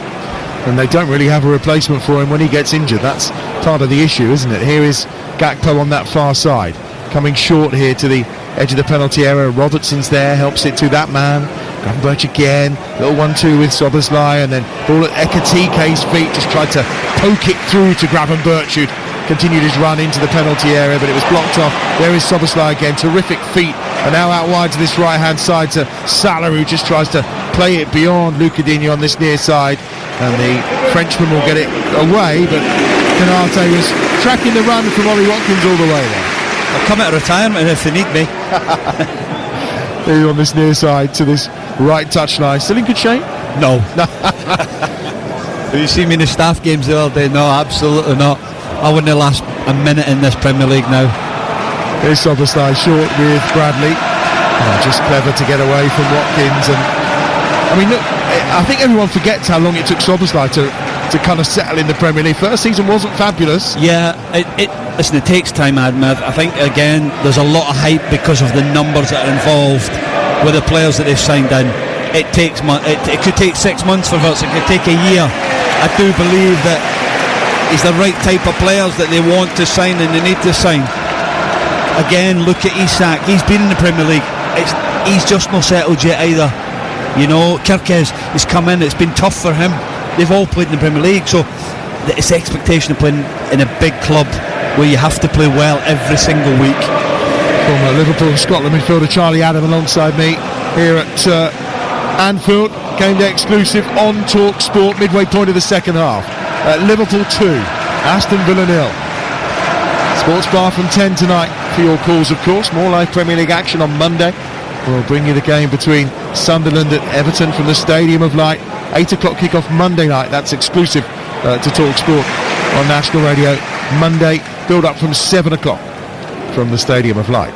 And they don't really have a replacement for him when he gets injured. That's part of the issue, isn't it? Here is Gakpo on that far side, coming short here to the edge of the penalty area. Robertson's there, helps it to that man. Gravenberch again, little 1-2 with Szoboszlai, and then ball at Ekitike's feet, just tried to poke it through to Gravenberch, who continued his run into the penalty area, but it was blocked off. There is Szoboszlai again, terrific feet, and now out wide to this right hand side to Salah, who just tries to play it beyond Luca Digne on this near side, and the Frenchman will get it away, but Kanate was tracking the run from Ollie Watkins all the way there. I'll come out of retirement if they need me. There on this near side to this right touchline. Still in good shape? No. Have you seen me in the staff games the other day? No, absolutely not. I wouldn't last a minute in this Premier League now. Here's Szoboszlai short with Bradley. Just clever to get away from Watkins. And I mean, look, I think everyone forgets how long it took Szoboszlai to kind of settle in the Premier League. First season wasn't fabulous. Yeah, listen, it takes time, I admit. I think, again, there's a lot of hype because of the numbers that are involved with the players that they've signed in. It takes it could take 6 months for Wirtz, it could take a year. I do believe that he's the right type of players that they want to sign and they need to sign. Again, look at Isak. He's been in the Premier League. He's just not settled yet either. Kirkes has come in. It's been tough for him. They've all played in the Premier League, so it's the expectation of playing in a big club where you have to play well every single week. Former Liverpool and Scotland midfielder Charlie Adam alongside me here at Anfield. Game day exclusive on Talk Sport, midway point of the second half. Liverpool 2, Aston Villa 0. Sports Bar from 10 tonight for your calls, of course. More live Premier League action on Monday. We'll bring you the game between Sunderland and Everton from the Stadium of Light. 8 o'clock kickoff Monday night. That's exclusive to Talk Sport on National Radio. Monday, build up from 7 o'clock from the Stadium of Light.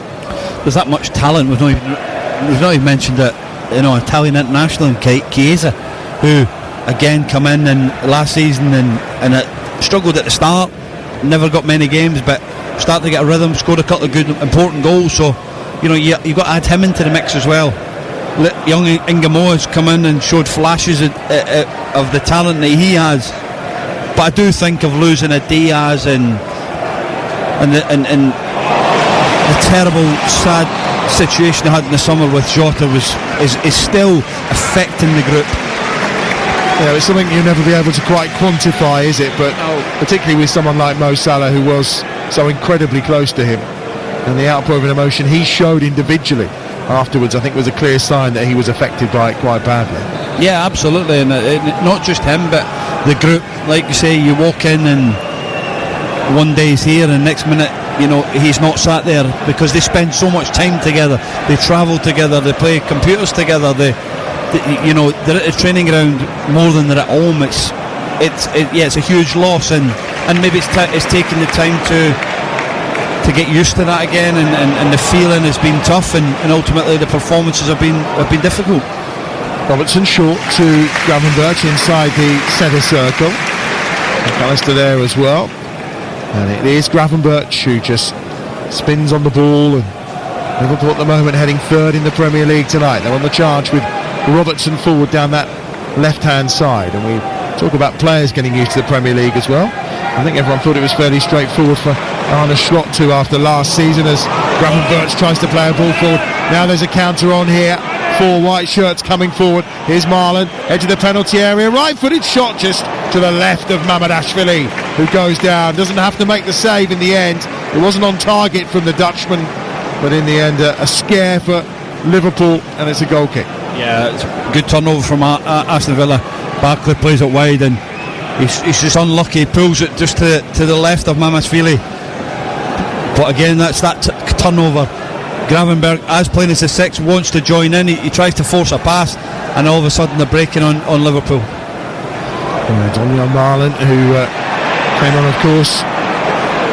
There's that much talent. We've not even mentioned that, Italian international and Chiesa, who again come in and last season and struggled at the start, never got many games, but started to get a rhythm, scored a couple of good important goals. So you've got to add him into the mix as well. young Ingamo has come in and showed flashes of the talent that he has, but I do think of losing a Diaz and the terrible, sad situation they had in the summer with Jota is still affecting the group. Yeah, it's something you'll never be able to quite quantify, is it? But particularly with someone like Mo Salah, who was so incredibly close to him, and the outpour of an emotion he showed individually afterwards, I think, was a clear sign that he was affected by it quite badly. Yeah, absolutely, and not just him, but the group. Like you say, you walk in and one day he's here, and next minute, he's not sat there, because they spend so much time together. They travel together. They play computers together. They're at the training ground more than they're at home. It's a huge loss, and maybe it's taking the time to get used to that again, and the feeling has been tough, and ultimately the performances have been difficult. Robertson short to Gravenberch inside the centre circle. McAllister there as well, and it is Gravenberch who just spins on the ball, and Liverpool at the moment heading third in the Premier League tonight. They're on the charge with Robertson forward down that left-hand side, and we talk about players getting used to the Premier League as well. I think everyone thought it was fairly straightforward for Arne Slot to after last season, as Gravenberch tries to play a ball forward. Now there's a counter on here. 4 white shirts coming forward. Here's Marlon, edge of the penalty area, right-footed shot just to the left of Mamadashvili, who goes down. Doesn't have to make the save in the end. It wasn't on target from the Dutchman, but in the end a scare for Liverpool, and it's a goal kick. Yeah, it's a good turnover from Aston Villa. Barkley plays it wide, and he's just unlucky. He pulls it just to the left of Mamadashvili. But again, that's that turnover. Gravenberch, as playing as a 6, wants to join in. He tries to force a pass, and all of a sudden they're breaking on Liverpool. Daniel Marlon, who came on, of course,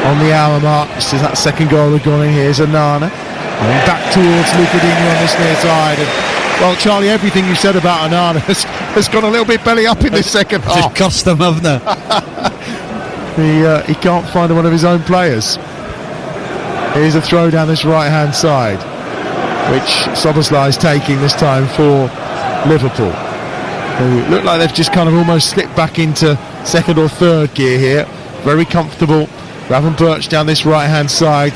on the hour mark. This is that second goal they've gone in. Here's Onana, and back towards Luca Digne on this near side. And, well, Charlie, everything you said about Onana has gone a little bit belly up in this second half. Just cursed him, haven't they? He can't find one of his own players. Here's a throw down this right-hand side, which Szoboszlai is taking this time for Liverpool, who look like they've just kind of almost slipped back into second or third gear here. Very comfortable. Gravenberch down this right-hand side.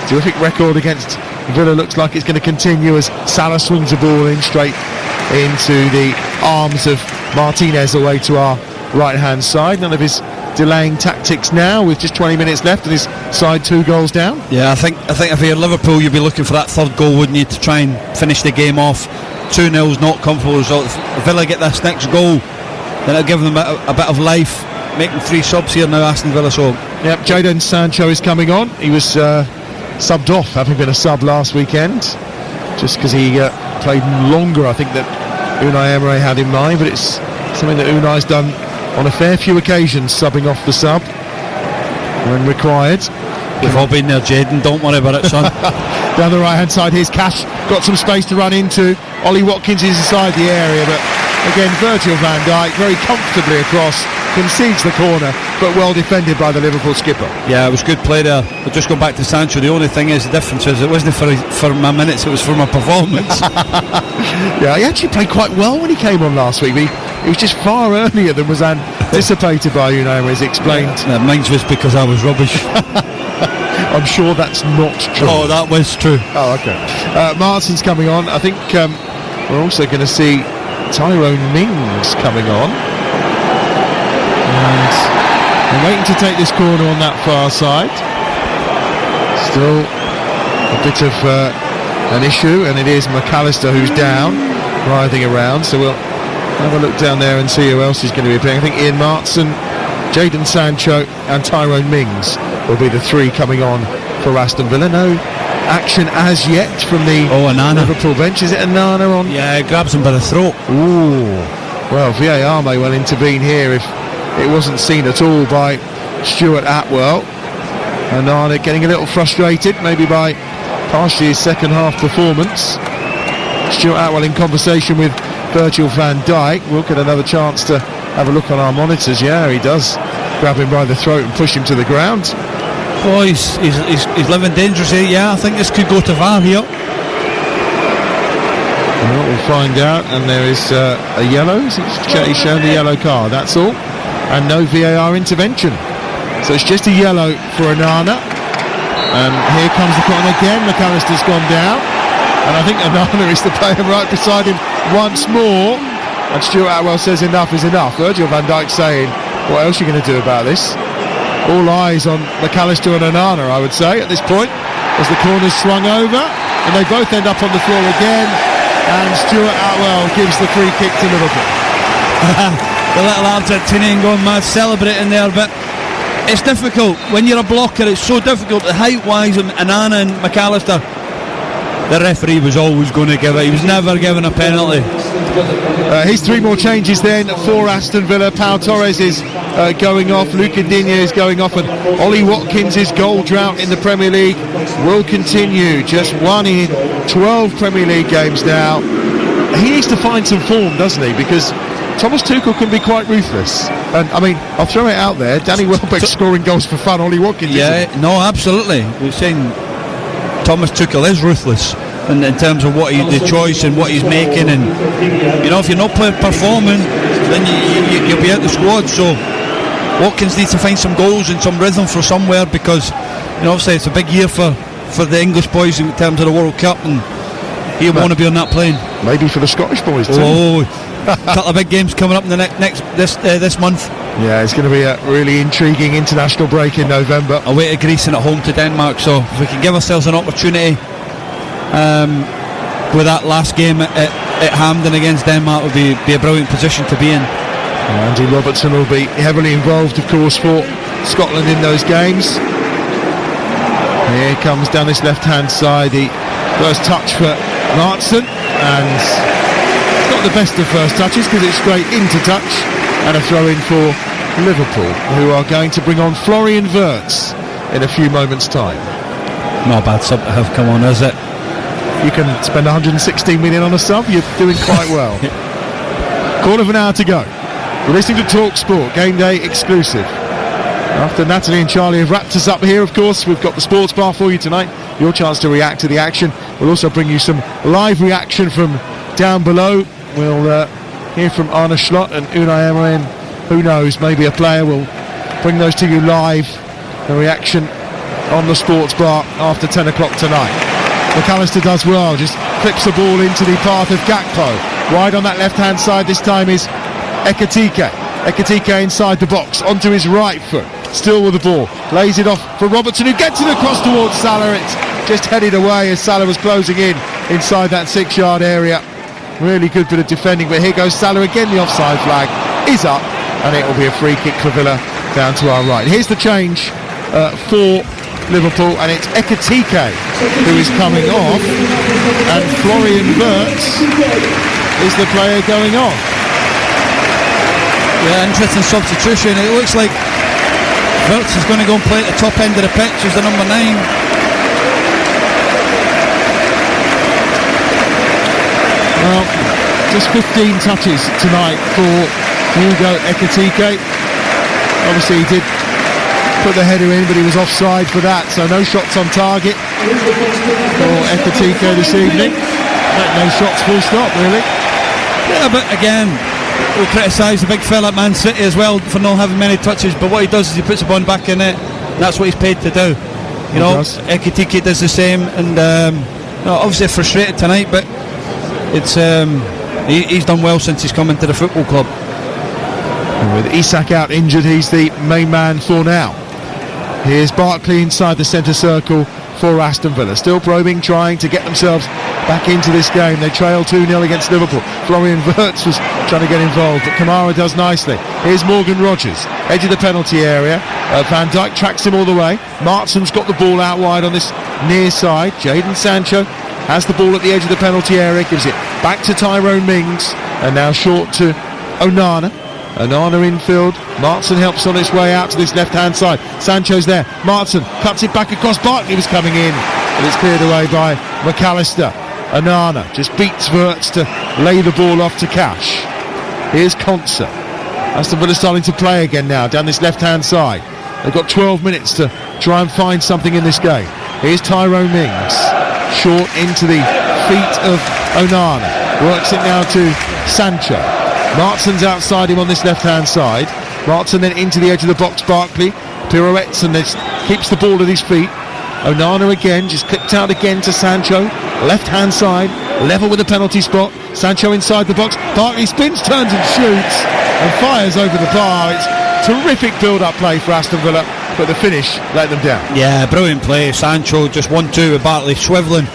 Terrific record against Villa. Looks like it's going to continue as Salah swings the ball in straight into the arms of Martinez away to our right-hand side. None of his delaying tactics now, with just 20 minutes left and his side 2 goals down. Yeah, I think if you're Liverpool, you'd be looking for that third goal, wouldn't you, to try and finish the game off. 2-0's not comfortable result. If Villa get this next goal, then it'll give them a bit of life. Making 3 subs here now, Aston Villa. So yep, Jadon Sancho is coming on. He was subbed off, having been a sub last weekend, just because he played longer, I think, that Unai Emery had in mind, but it's something that Unai's done on a fair few occasions, subbing off the sub when required. We've all been there, Jadon, don't worry about it, son. Down the right hand side, here's Cash, got some space to run into. Ollie Watkins is inside the area, but again Virgil van Dijk very comfortably across, concedes the corner, but well defended by the Liverpool skipper. Yeah, it was good play there. But just going back to Sancho, the only thing is, the difference is, it wasn't for my minutes, it was for my performance. Yeah, he actually played quite well when he came on last week. He was just far earlier than was anticipated by Unai, as explained. Yeah, mine was because I was rubbish. I'm sure that's not true. Oh, that was true. Oh, okay. Martin's coming on. I think we're also going to see Tyrone Mings coming on. And they're waiting to take this corner on that far side. Still a bit of an issue, and it is McAllister who's down, writhing around. So we'll have a look down there and see who else is going to be appearing. I think Ian Martson, Jadon Sancho and Tyrone Mings will be the 3 coming on for Aston Villa. No action as yet from the Liverpool bench. Is it Onana on? Yeah, it grabs him by the throat. Ooh. Well, VAR may well intervene here if it wasn't seen at all by Stuart Atwell. Onana getting a little frustrated, maybe by partially his second half performance. Stuart Atwell in conversation with Virgil van Dijk. We'll get another chance to have a look on our monitors. Yeah, he does grab him by the throat and push him to the ground. Oh, he's living dangerously. Yeah, I think this could go to VAR here. Well, we'll find out. And there is a yellow. He's shown the yellow card, that's all. And no VAR intervention. So it's just a yellow for Onana. And here comes the corner again. McAllister's gone down. And I think Onana is the player right beside him once more. And Stuart Atwell says enough is enough. Virgil van Dijk saying, what else are you going to do about this? All eyes on McAllister and Onana, I would say, at this point, as the corner's swung over. And they both end up on the floor again. And Stuart Atwell gives the free kick to Liverpool. The little Argentinian going mad, celebrating there, but it's difficult. When you're a blocker, it's so difficult. Height-wise, and Onana and McAllister, the referee was always going to give it. He was never given a penalty. Here's 3 more changes then for Aston Villa. Pau Torres is going off, Luca Digne is going off, and Ollie Watkins' goal drought in the Premier League will continue. Just 1 in 12 Premier League games now. He needs to find some form, doesn't he? Because Thomas Tuchel can be quite ruthless. And I mean, I'll throw it out there, Danny Welbeck scoring goals for fun, Ollie Watkins. Yeah, no, absolutely. We're saying Thomas Tuchel is ruthless in terms of the choice and what he's making, and if you're not performing, then you'll be out the squad. So Watkins needs to find some goals and some rhythm for somewhere, because obviously it's a big year for the English boys in terms of the World Cup, and he'll want to be on that plane. Maybe for the Scottish boys too. A couple of big games coming up in the this month. Yeah, it's going to be a really intriguing international break in November. Away to Greece and at home to Denmark. So if we can give ourselves an opportunity with that last game at Hampden against Denmark, would be a brilliant position to be in. Andy Robertson will be heavily involved, of course, for Scotland in those games. Here comes down this left-hand side the first touch for Martson, and not the best of first touches because it's straight into touch, and a throw in for Liverpool, who are going to bring on Florian Wirtz in a few moments' time. Not a bad sub to have come on, is it? You can spend 116 million on a sub, you're doing quite well. Quarter of an hour to go. We're listening to Talk Sport, Game Day exclusive. After Natalie and Charlie have wrapped us up here, of course, we've got the sports bar for you tonight. Your chance to react to the action. We'll also bring you some live reaction from down below. We'll hear from Arne Slot and Unai Emery, and who knows, maybe a player. Will bring those to you live, the reaction on the sports bar after 10 o'clock tonight. McAllister does well, just flips the ball into the path of Gakpo. Wide on that left-hand side this time is Ekitike. Ekitike inside the box, onto his right foot, still with the ball, lays it off for Robertson, who gets it across towards Salah. It's just headed away as Salah was closing in inside that 6-yard area. Really good bit of defending, but here goes Salah again. The offside flag is up, and it will be a free kick for Villa down to our right. Here's the change for Liverpool, and it's Ekitike who is coming off, and Florian Wirtz is the player going on. Yeah, interesting substitution. It looks like Wirtz is going to go and play at the top end of the pitch as the number 9. Well, just 15 touches tonight for Hugo Ekitike. Obviously he did put the header in, but he was offside for that, so no shots on target for Ekitike this evening. No shots, full stop, really. Yeah, but again, we'll criticise the big fella at Man City as well for not having many touches, but what he does is he puts the ball back in it. That's what he's paid to do. Ekitike does the same, and obviously frustrated tonight, but it's he's done well since he's come into the football club. And with Isak out injured, he's the main man for now. Here's Barkley inside the centre circle for Aston Villa, still probing, trying to get themselves back into this game. They trail 2-0 against Liverpool. Florian Wirtz was trying to get involved, but Kamara does nicely. Here's Morgan Rogers, edge of the penalty area. Van Dijk tracks him all the way. Martson's got the ball out wide on this near side. Jadon Sancho has the ball at the edge of the penalty area, gives it back to Tyrone Mings, and now short to Onana. Onana infield. Martson helps on his way out to this left-hand side. Sancho's there. Martson cuts it back across. Barkley was coming in, but it's cleared away by McAllister. Onana just beats Wirtz to lay the ball off to Cash. Here's Konsa. Aston Villa starting to play again now down this left-hand side. They've got 12 minutes to try and find something in this game. Here's Tyrone Mings. Short into the feet of Onana. works it now to Sancho. Martson's outside him on this left-hand side. Martson then into the edge of the box. Barkley pirouettes and keeps the ball at his feet. Onana again, just clipped out again to Sancho. Left-hand side, level with the penalty spot. Sancho inside the box. Barkley spins, turns and shoots and fires over the bar. It's terrific build-up play for Aston Villa, but the finish let them down. Yeah, brilliant play. Sancho just 1-2 with Barkley, swivelling,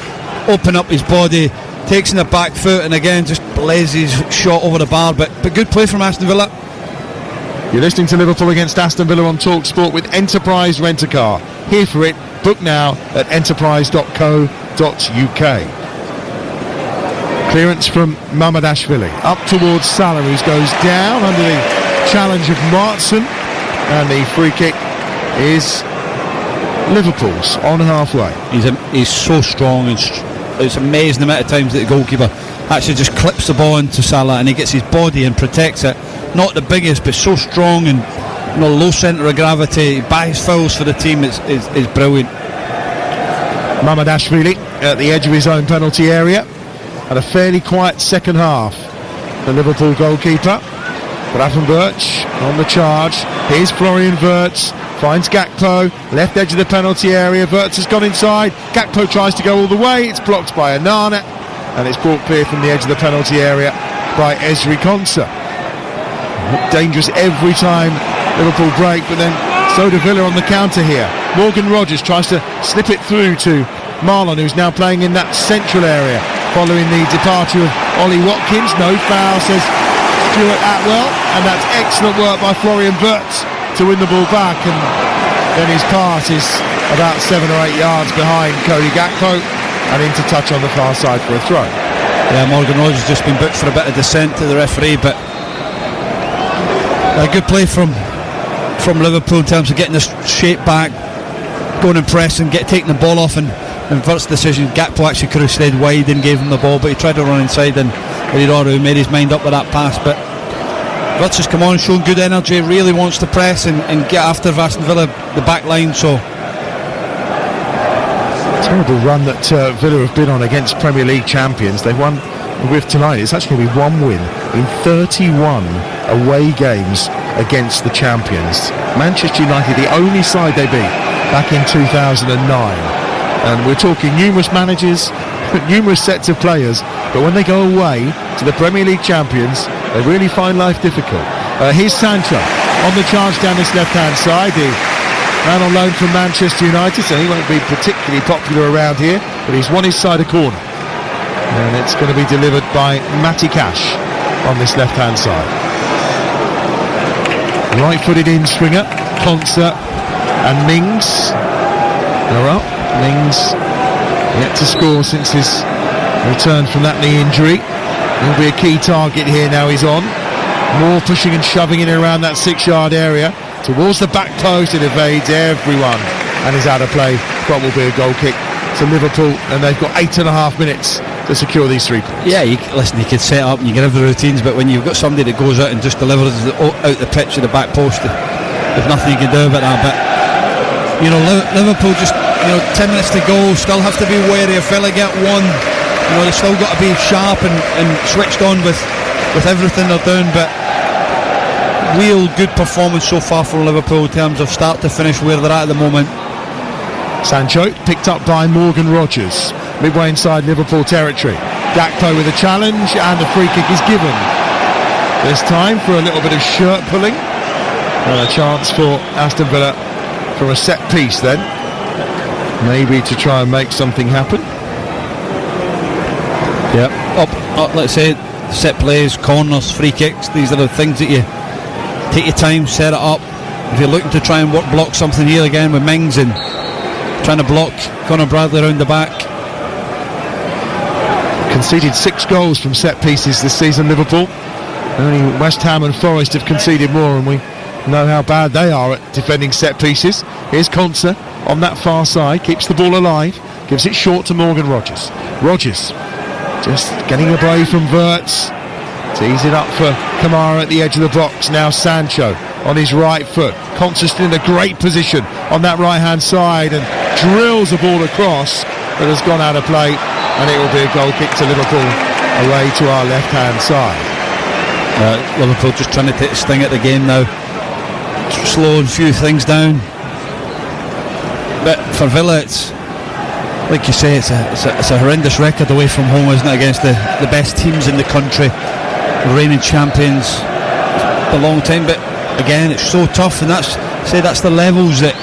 open up his body, takes in the back foot, and again just lays his shot over the bar. But good play from Aston Villa. You're listening to Liverpool against Aston Villa on TalkSport with Enterprise Rent-A-Car. Here for it. Book now at enterprise.co.uk. Clearance from Mamardashvili up towards Salah, who goes down under the challenge of Martson, and the free kick is Liverpool's on halfway. He's so strong, and it's amazing the amount of times that the goalkeeper actually just clips the ball into Salah, and he gets his body and protects it. Not the biggest, but so strong, and low centre of gravity. He buys fouls for the team. Is brilliant. Mamardashvili at the edge of his own penalty area. Had a fairly quiet second half. The Liverpool goalkeeper, Gravenberch, on the charge. Here's Florian Wirtz, finds Gakpo, left edge of the penalty area. Wirtz has gone inside. Gakpo tries to go all the way. It's blocked by Onana, and it's brought clear from the edge of the penalty area by Ezri Konsa. Dangerous every time Liverpool break, but then so do Villa on the counter here. Morgan Rogers tries to slip it through to Marlon, who's now playing in that central area following the departure of Ollie Watkins. No foul, says Stuart Atwell, and that's excellent work by Florian Wirtz to win the ball back, and then his pass is about 7 or 8 yards behind Cody Gakpo and into touch on the far side for a throw. Yeah, Morgan Rogers has just been booked for a bit of dissent to the referee, but a good play from Liverpool in terms of getting this shape back, going and pressing, taking the ball off, and Wirtz's decision. Gakpo actually could have stayed wide and gave him the ball, but he tried to run inside, and Iridoru made his mind up with that pass. But Wirtz has come on, shown good energy, really wants to press and get after Aston Villa, the back line. So terrible run that Villa have been on against Premier League champions. They won with tonight. It's actually going to be one win in 31 away games against the champions. Manchester United, the only side they beat back in 2009. And we're talking numerous managers, numerous sets of players, but when they go away to the Premier League champions, they really find life difficult. Here's Sancho on the charge down this left-hand side. The man on loan from Manchester United, so he won't be particularly popular around here, but he's won his side a corner. And it's going to be delivered by Matty Cash on this left-hand side. Right-footed in-swinger, Konsa and Mings are up. Mings yet to score since his return from that knee injury. He'll be a key target here now he's on. More pushing and shoving in around that 6-yard area. Towards the back post, it evades everyone and is out of play. What will be a goal kick to Liverpool, and they've got 8.5 minutes to secure these 3 points. Yeah, you could set up and you can have the routines, but when you've got somebody that goes out and just delivers out the pitch to the back post, there's nothing you can do about that. But Liverpool just 10 minutes to go, still have to be wary if Villa get one. They've still got to be sharp and switched on with everything they're doing. But real good performance so far from Liverpool in terms of start to finish where they're at the moment. Sancho picked up by Morgan Rogers midway inside Liverpool territory. Gakpo with a challenge, and the free kick is given this time for a little bit of shirt pulling, and a chance for Aston Villa from a set piece then, maybe to try and make something happen. Yep, up let's say set plays, corners, free kicks, these are the things that you take your time, set it up. If you're looking to try and block something here again with Mings and trying to block Conor Bradley around the back. Conceded 6 goals from set pieces this season, Liverpool. Only West Ham and Forest have conceded more, and we know how bad they are at defending set pieces. Here's Konsa on that far side, keeps the ball alive, gives it short to Morgan Rogers. Rogers just getting away from Wirtz, tees it up for Kamara at the edge of the box. Now Sancho on his right foot. Konsa still in a great position on that right hand side and drills the ball across, but has gone out of play, and it will be a goal kick to Liverpool away to our left-hand side. Liverpool just trying to take a sting at the game now, slowing a few things down. But for Villa, it's like you say, it's a horrendous record away from home, isn't it, against the best teams in the country, the reigning champions, a long time. But again, it's so tough, and that's the levels that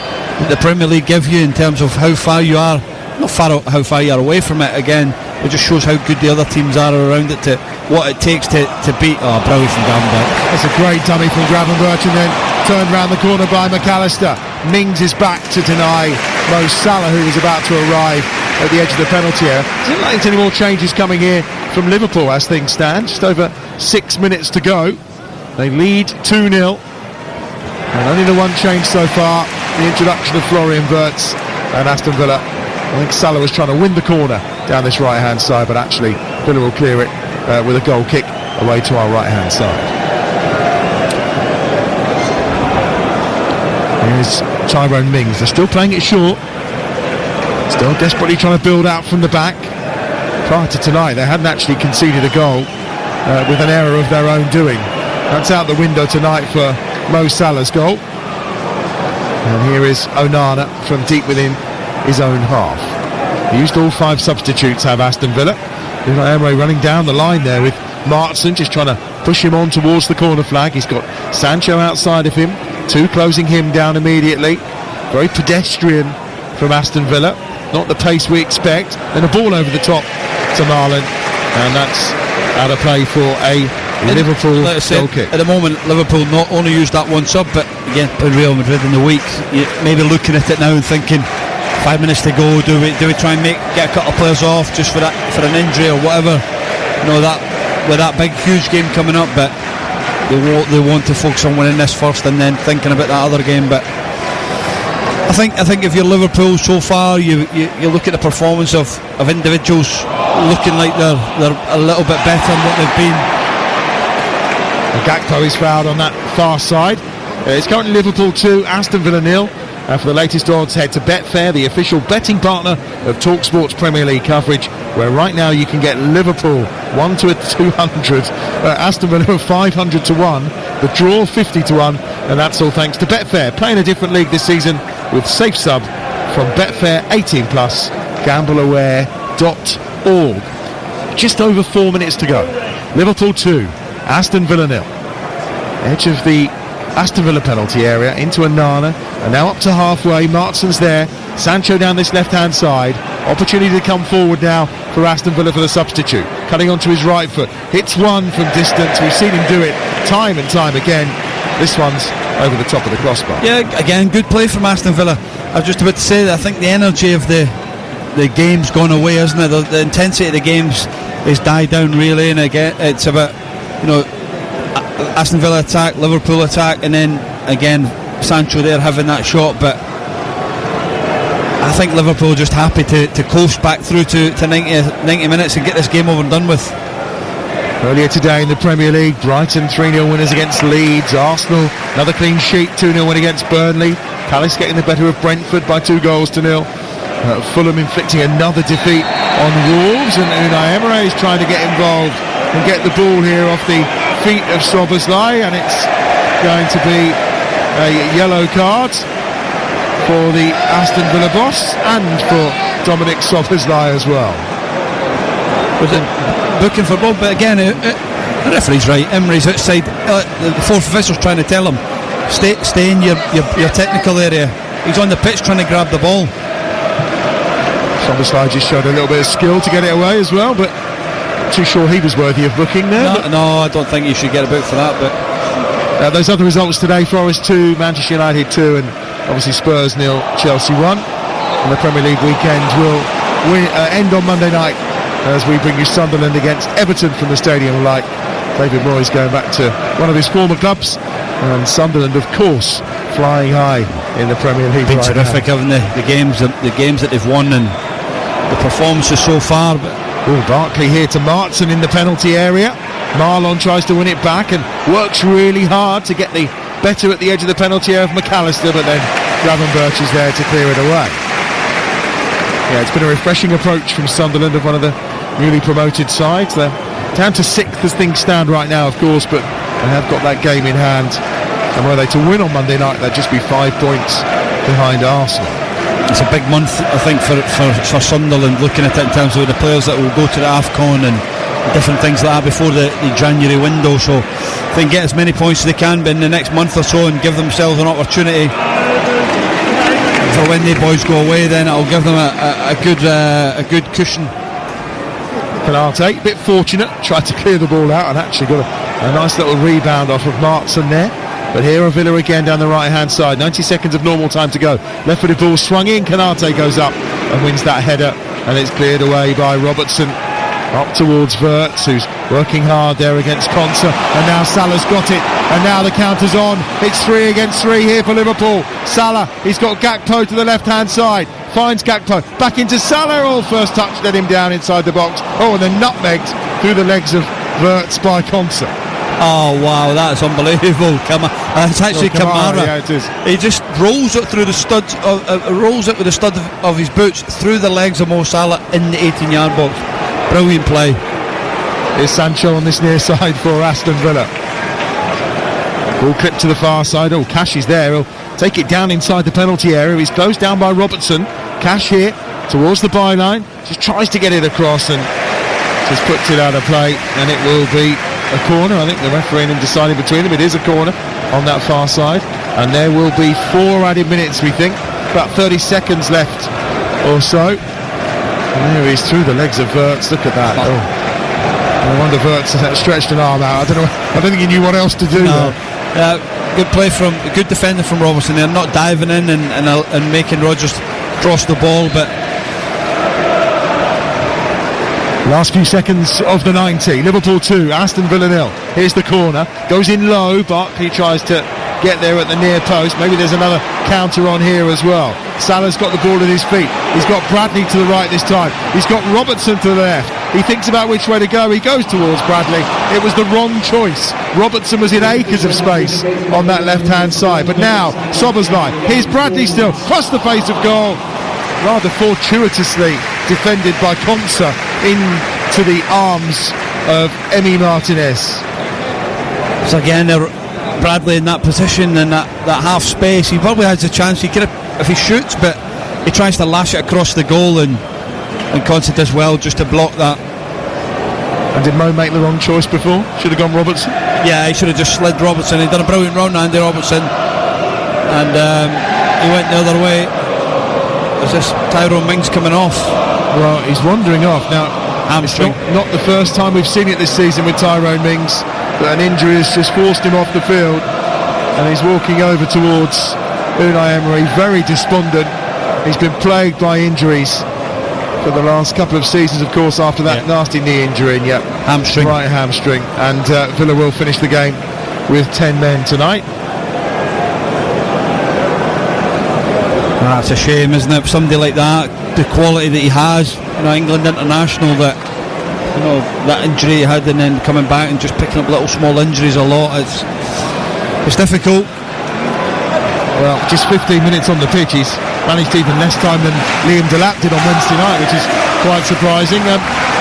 the Premier League give you in terms of how far you are, how far you are away from it. Again, it just shows how good the other teams are around it, to what it takes to beat. Oh, brilliant from Gravenberch. That's a great dummy from Gravenberch, and then turned round the corner by McAllister. Mings is back to deny Mo Salah, who was about to arrive at the edge of the penalty area. Doesn't like any more changes coming here from Liverpool as things stand. Just over 6 minutes to go. They lead 2-0. And only the one change so far, the introduction of Florian Wirtz and Aston Villa. I think Salah was trying to win the corner down this right-hand side, but actually Villa will clear it with a goal kick away to our right-hand side. Here's Tyrone Mings. They're still playing it short. Still desperately trying to build out from the back. Prior to tonight, they hadn't actually conceded a goal with an error of their own doing. That's out the window tonight for Mo Salah's goal. And here is Onana from deep within his own half. He used all 5 substitutes, have Aston Villa. Unai Emery running down the line there with Martson just trying to push him on towards the corner flag. He's got Sancho outside of him, 2 closing him down immediately. Very pedestrian from Aston Villa, not the pace we expect. Then a ball over the top to Marlon, and that's out of play for a Liverpool goal kick. At the moment, Liverpool not only used that one sub, but again, Real Madrid in the week, maybe looking at it now and thinking, 5 minutes to go, do we try and get a couple of players off just for an injury or whatever? That with that big huge game coming up, but they want to focus on winning this first and then thinking about that other game. But I think if you're Liverpool so far, you look at the performance of individuals looking like they're a little bit better than what they've been. Gakpo is fouled on that far side. It's currently Liverpool 2, Aston Villa 0. And for the latest odds, head to Betfair, the official betting partner of TalkSport's Premier League coverage, where right now you can get Liverpool 1 to 200, Aston Villa 500 to 1, the draw 50 to 1, and that's all thanks to Betfair. Playing a different league this season with Safe Sub from Betfair 18+, gambleaware.org. Just over 4 minutes to go. Liverpool 2, Aston Villa 0. Edge of the Aston Villa penalty area into Onana, and now up to halfway. Martson's there, Sancho down this left hand side, opportunity to come forward now for Aston Villa for the substitute, cutting onto his right foot, hits one from distance. We've seen him do it time and time again. This one's over the top of the crossbar. Yeah, again, good play from Aston Villa. I was just about to say that I think the energy of the game's gone away, isn't it? The intensity of the games has died down really, and again it's about, Aston Villa attack, Liverpool attack, and then again Sancho there having that shot. But I think Liverpool just happy to coast back through to 90 minutes and get this game over and done with. Earlier today in the Premier League, Brighton 3-0 winners against Leeds. Arsenal another clean sheet, 2-0 win against Burnley. Palace getting the better of Brentford by 2-0. Fulham inflicting another defeat on Wolves, and Unai Emery is trying to get involved and get the ball here off the feet of Szoboszlai, and it's going to be a yellow card for the Aston Villa boss and for Dominic Szoboszlai as well. Was it booking for Bob? But again, the referee's right. Emery's outside. The fourth official's trying to tell him, stay in your technical area. He's on the pitch trying to grab the ball. Szoboszlai just showed a little bit of skill to get it away as well, but too sure he was worthy of booking there. No, I don't think you should get a book for that. But those other results today: Forest 2, Manchester United 2, and obviously Spurs 0, Chelsea 1. And the Premier League weekend will end on Monday night as we bring you Sunderland against Everton from the Stadium Light. David Moyes going back to one of his former clubs, and Sunderland, of course, flying high in the Premier League. Been terrific, haven't they? The games that they've won and the performances so far. But Barkley here to Martson in the penalty area. Marlon tries to win it back and works really hard to get the better at the edge of the penalty area of McAllister, but then Gravenberch is there to clear it away. Yeah, it's been a refreshing approach from Sunderland, of one of the newly promoted sides. They're down to 6th as things stand right now, of course, but they have got that game in hand. And were they to win on Monday night, they'd just be 5 points behind Arsenal. It's a big month, I think, for Sunderland, looking at it in terms of the players that will go to the AFCON and different things like that before the January window. So they can get as many points as they can in the next month or so and give themselves an opportunity for when the boys go away. Then it'll give them a good cushion. Canate, a bit fortunate, tried to clear the ball out and actually got a nice little rebound off of Martson there. But here are Villa again down the right hand side. 90 seconds of normal time to go. Left footed ball swung in. Canate goes up and wins that header, and it's cleared away by Robertson. Up towards Wirtz, who's working hard there against Konsa, and now Salah's got it, and now the counter's on. It's 3 against 3 here for Liverpool. Salah, he's got Gakpo to the left hand side, finds Gakpo, back into Salah. Oh, first touch let him down inside the box. Oh, and then nutmegged through the legs of Wirtz by Konsa. Oh wow, that's unbelievable. It's actually Kamara. Yeah, it is. He just rolls it through the studs rolls it with the stud of his boots through the legs of Mo Salah in the 18-yard box. Brilliant play. Here's Sancho on this near side for Aston Villa. Ball clipped to the far side. Oh, Cash is there. He'll take it down inside the penalty area. He's closed down by Robertson. Cash here towards the byline. Just tries to get it across and just puts it out of play. And it will be a corner. I think the referee decided between them. It is a corner on that far side. And there will be 4 added minutes, we think. About 30 seconds left or so. And there he is through the legs of Wirtz. Look at that. Oh. No wonder Wirtz has stretched an arm out. I don't think he knew what else to do. No. Good play from good defender from Robertson there, not diving in and making Rodgers cross the ball. But last few seconds of the 90. Liverpool 2, Aston Villa 0. Here's the corner. Goes in low. Barkley tries to get there at the near post. Maybe there's another counter on here as well. Salah's got the ball at his feet. He's got Bradley to the right this time. He's got Robertson to the left. He thinks about which way to go. He goes towards Bradley. It was the wrong choice. Robertson was in acres of space on that left-hand side. But now, Szoboszlai. Here's Bradley still. Across the face of goal. Rather fortuitously defended by Konsa into the arms of Emi Martinez. So again, Bradley in that position and that half space, he probably has a chance. He could have, if he shoots, but he tries to lash it across the goal, and Konsa does well just to block that. And did Mo make the wrong choice before? Should have gone Robertson? Yeah, he should have just slid Robertson. He'd done a brilliant run, Andy Robertson, and he went the other way. Is this Tyrone Mings coming off? Well, he's wandering off now. Hamstring. It's not the first time we've seen it this season with Tyrone Mings, but an injury has just forced him off the field, and he's walking over towards Unai Emery, very despondent. He's been plagued by injuries for the last couple of seasons, of course, after that nasty knee injury, and hamstring. Right hamstring. And Villa will finish the game with 10 men tonight. That's a shame, isn't it? Somebody like that, the quality that he has, England international, that that injury he had, and then coming back and just picking up little small injuries a lot. It's difficult. Well, just 15 minutes on the pitch. He's managed even less time than Liam Delap did on Wednesday night, which is quite surprising.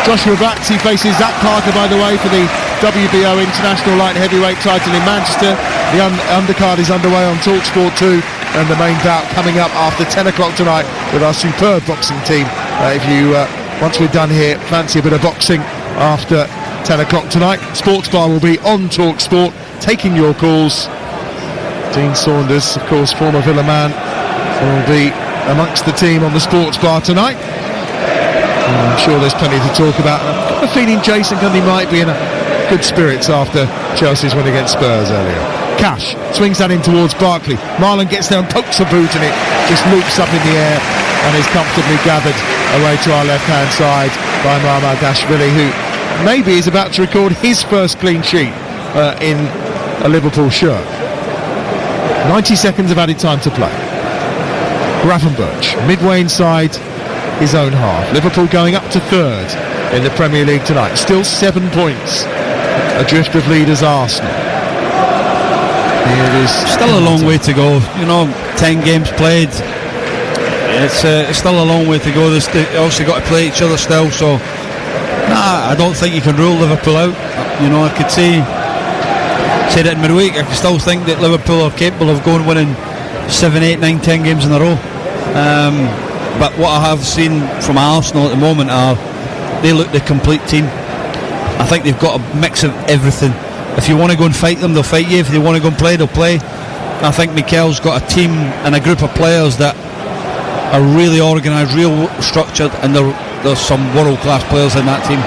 Joshua Baxi faces Zach Parker, by the way, for the WBO International Light Heavyweight title in Manchester. The undercard is underway on TalkSport 2, and the main bout coming up after 10 o'clock tonight with our superb boxing team. If you, once we're done here, fancy a bit of boxing after 10 o'clock tonight, Sports Bar will be on TalkSport, taking your calls. Dean Saunders, of course, former Villa man, will be amongst the team on the Sports Bar tonight. And I'm sure there's plenty to talk about. I've got a feeling Jason Gundy might be in good spirits after Chelsea's win against Spurs earlier. Cash swings that in towards Barkley. Marlon gets there and pokes a boot, and it just loops up in the air and is comfortably gathered away to our left-hand side by Mamardashvili, who maybe is about to record his first clean sheet in a Liverpool shirt. 90 seconds of added time to play. Gravenberch midway inside his own half. Liverpool going up to third in the Premier League tonight. Still 7 points adrift of leaders Arsenal. It is still a long way to go. 10 games played. It's still a long way to go. They also got to play each other still, so Nah, I don't think you can rule Liverpool out. You know, I could say that in midweek. I can still think that Liverpool are capable of going winning 7, 8, 9, 10 games in a row. But what I have seen from Arsenal at the moment they look the complete team. I think they've got a mix of everything. If you want to go and fight them, they'll fight you. If they want to go and play, they'll play. I think Mikel's got a team and a group of players that are really organised, real structured, and there's some world-class players in that team.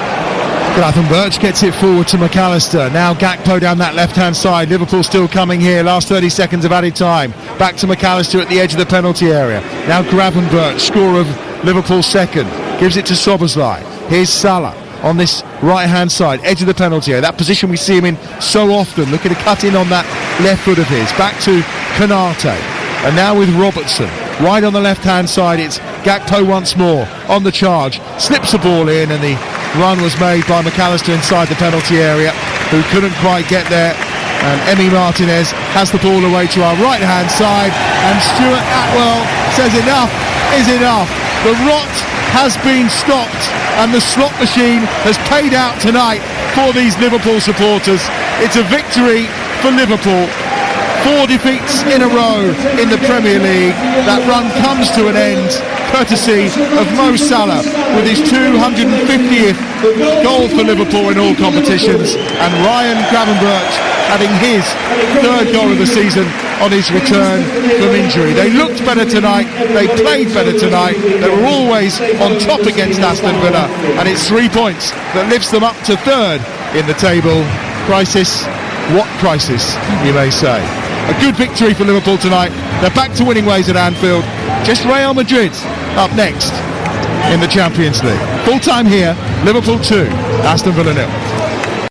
Gravenberch gets it forward to McAllister. Now Gakpo down that left-hand side. Liverpool still coming here. Last 30 seconds of added time. Back to McAllister at the edge of the penalty area. Now Gravenberch, scorer of Liverpool's second, gives it to Szoboszlai. Here's Salah on this right-hand side, edge of the penalty area. That position we see him in so often, looking to cut in on that left foot of his. Back to Konate. And now with Robertson. Wide on the left-hand side, it's Gakpo once more on the charge. Slips the ball in, and the run was made by McAllister inside the penalty area, who couldn't quite get there. And Emi Martinez has the ball away to our right-hand side, and Stuart Atwell says enough is enough. The rot has been stopped, and the slot machine has paid out tonight for these Liverpool supporters. It's a victory for Liverpool. 4 defeats in a row in the Premier League. That run comes to an end courtesy of Mo Salah with his 250th goal for Liverpool in all competitions, and Ryan Gravenberch having his 3rd goal of the season on his return from injury. They looked better tonight, they played better tonight, they were always on top against Aston Villa, and it's 3 points that lifts them up to 3rd in the table. Crisis? What crisis, you may say. A good victory for Liverpool tonight. They're back to winning ways at Anfield. Just Real Madrid up next in the Champions League. Full time here, Liverpool 2, Aston Villa 0.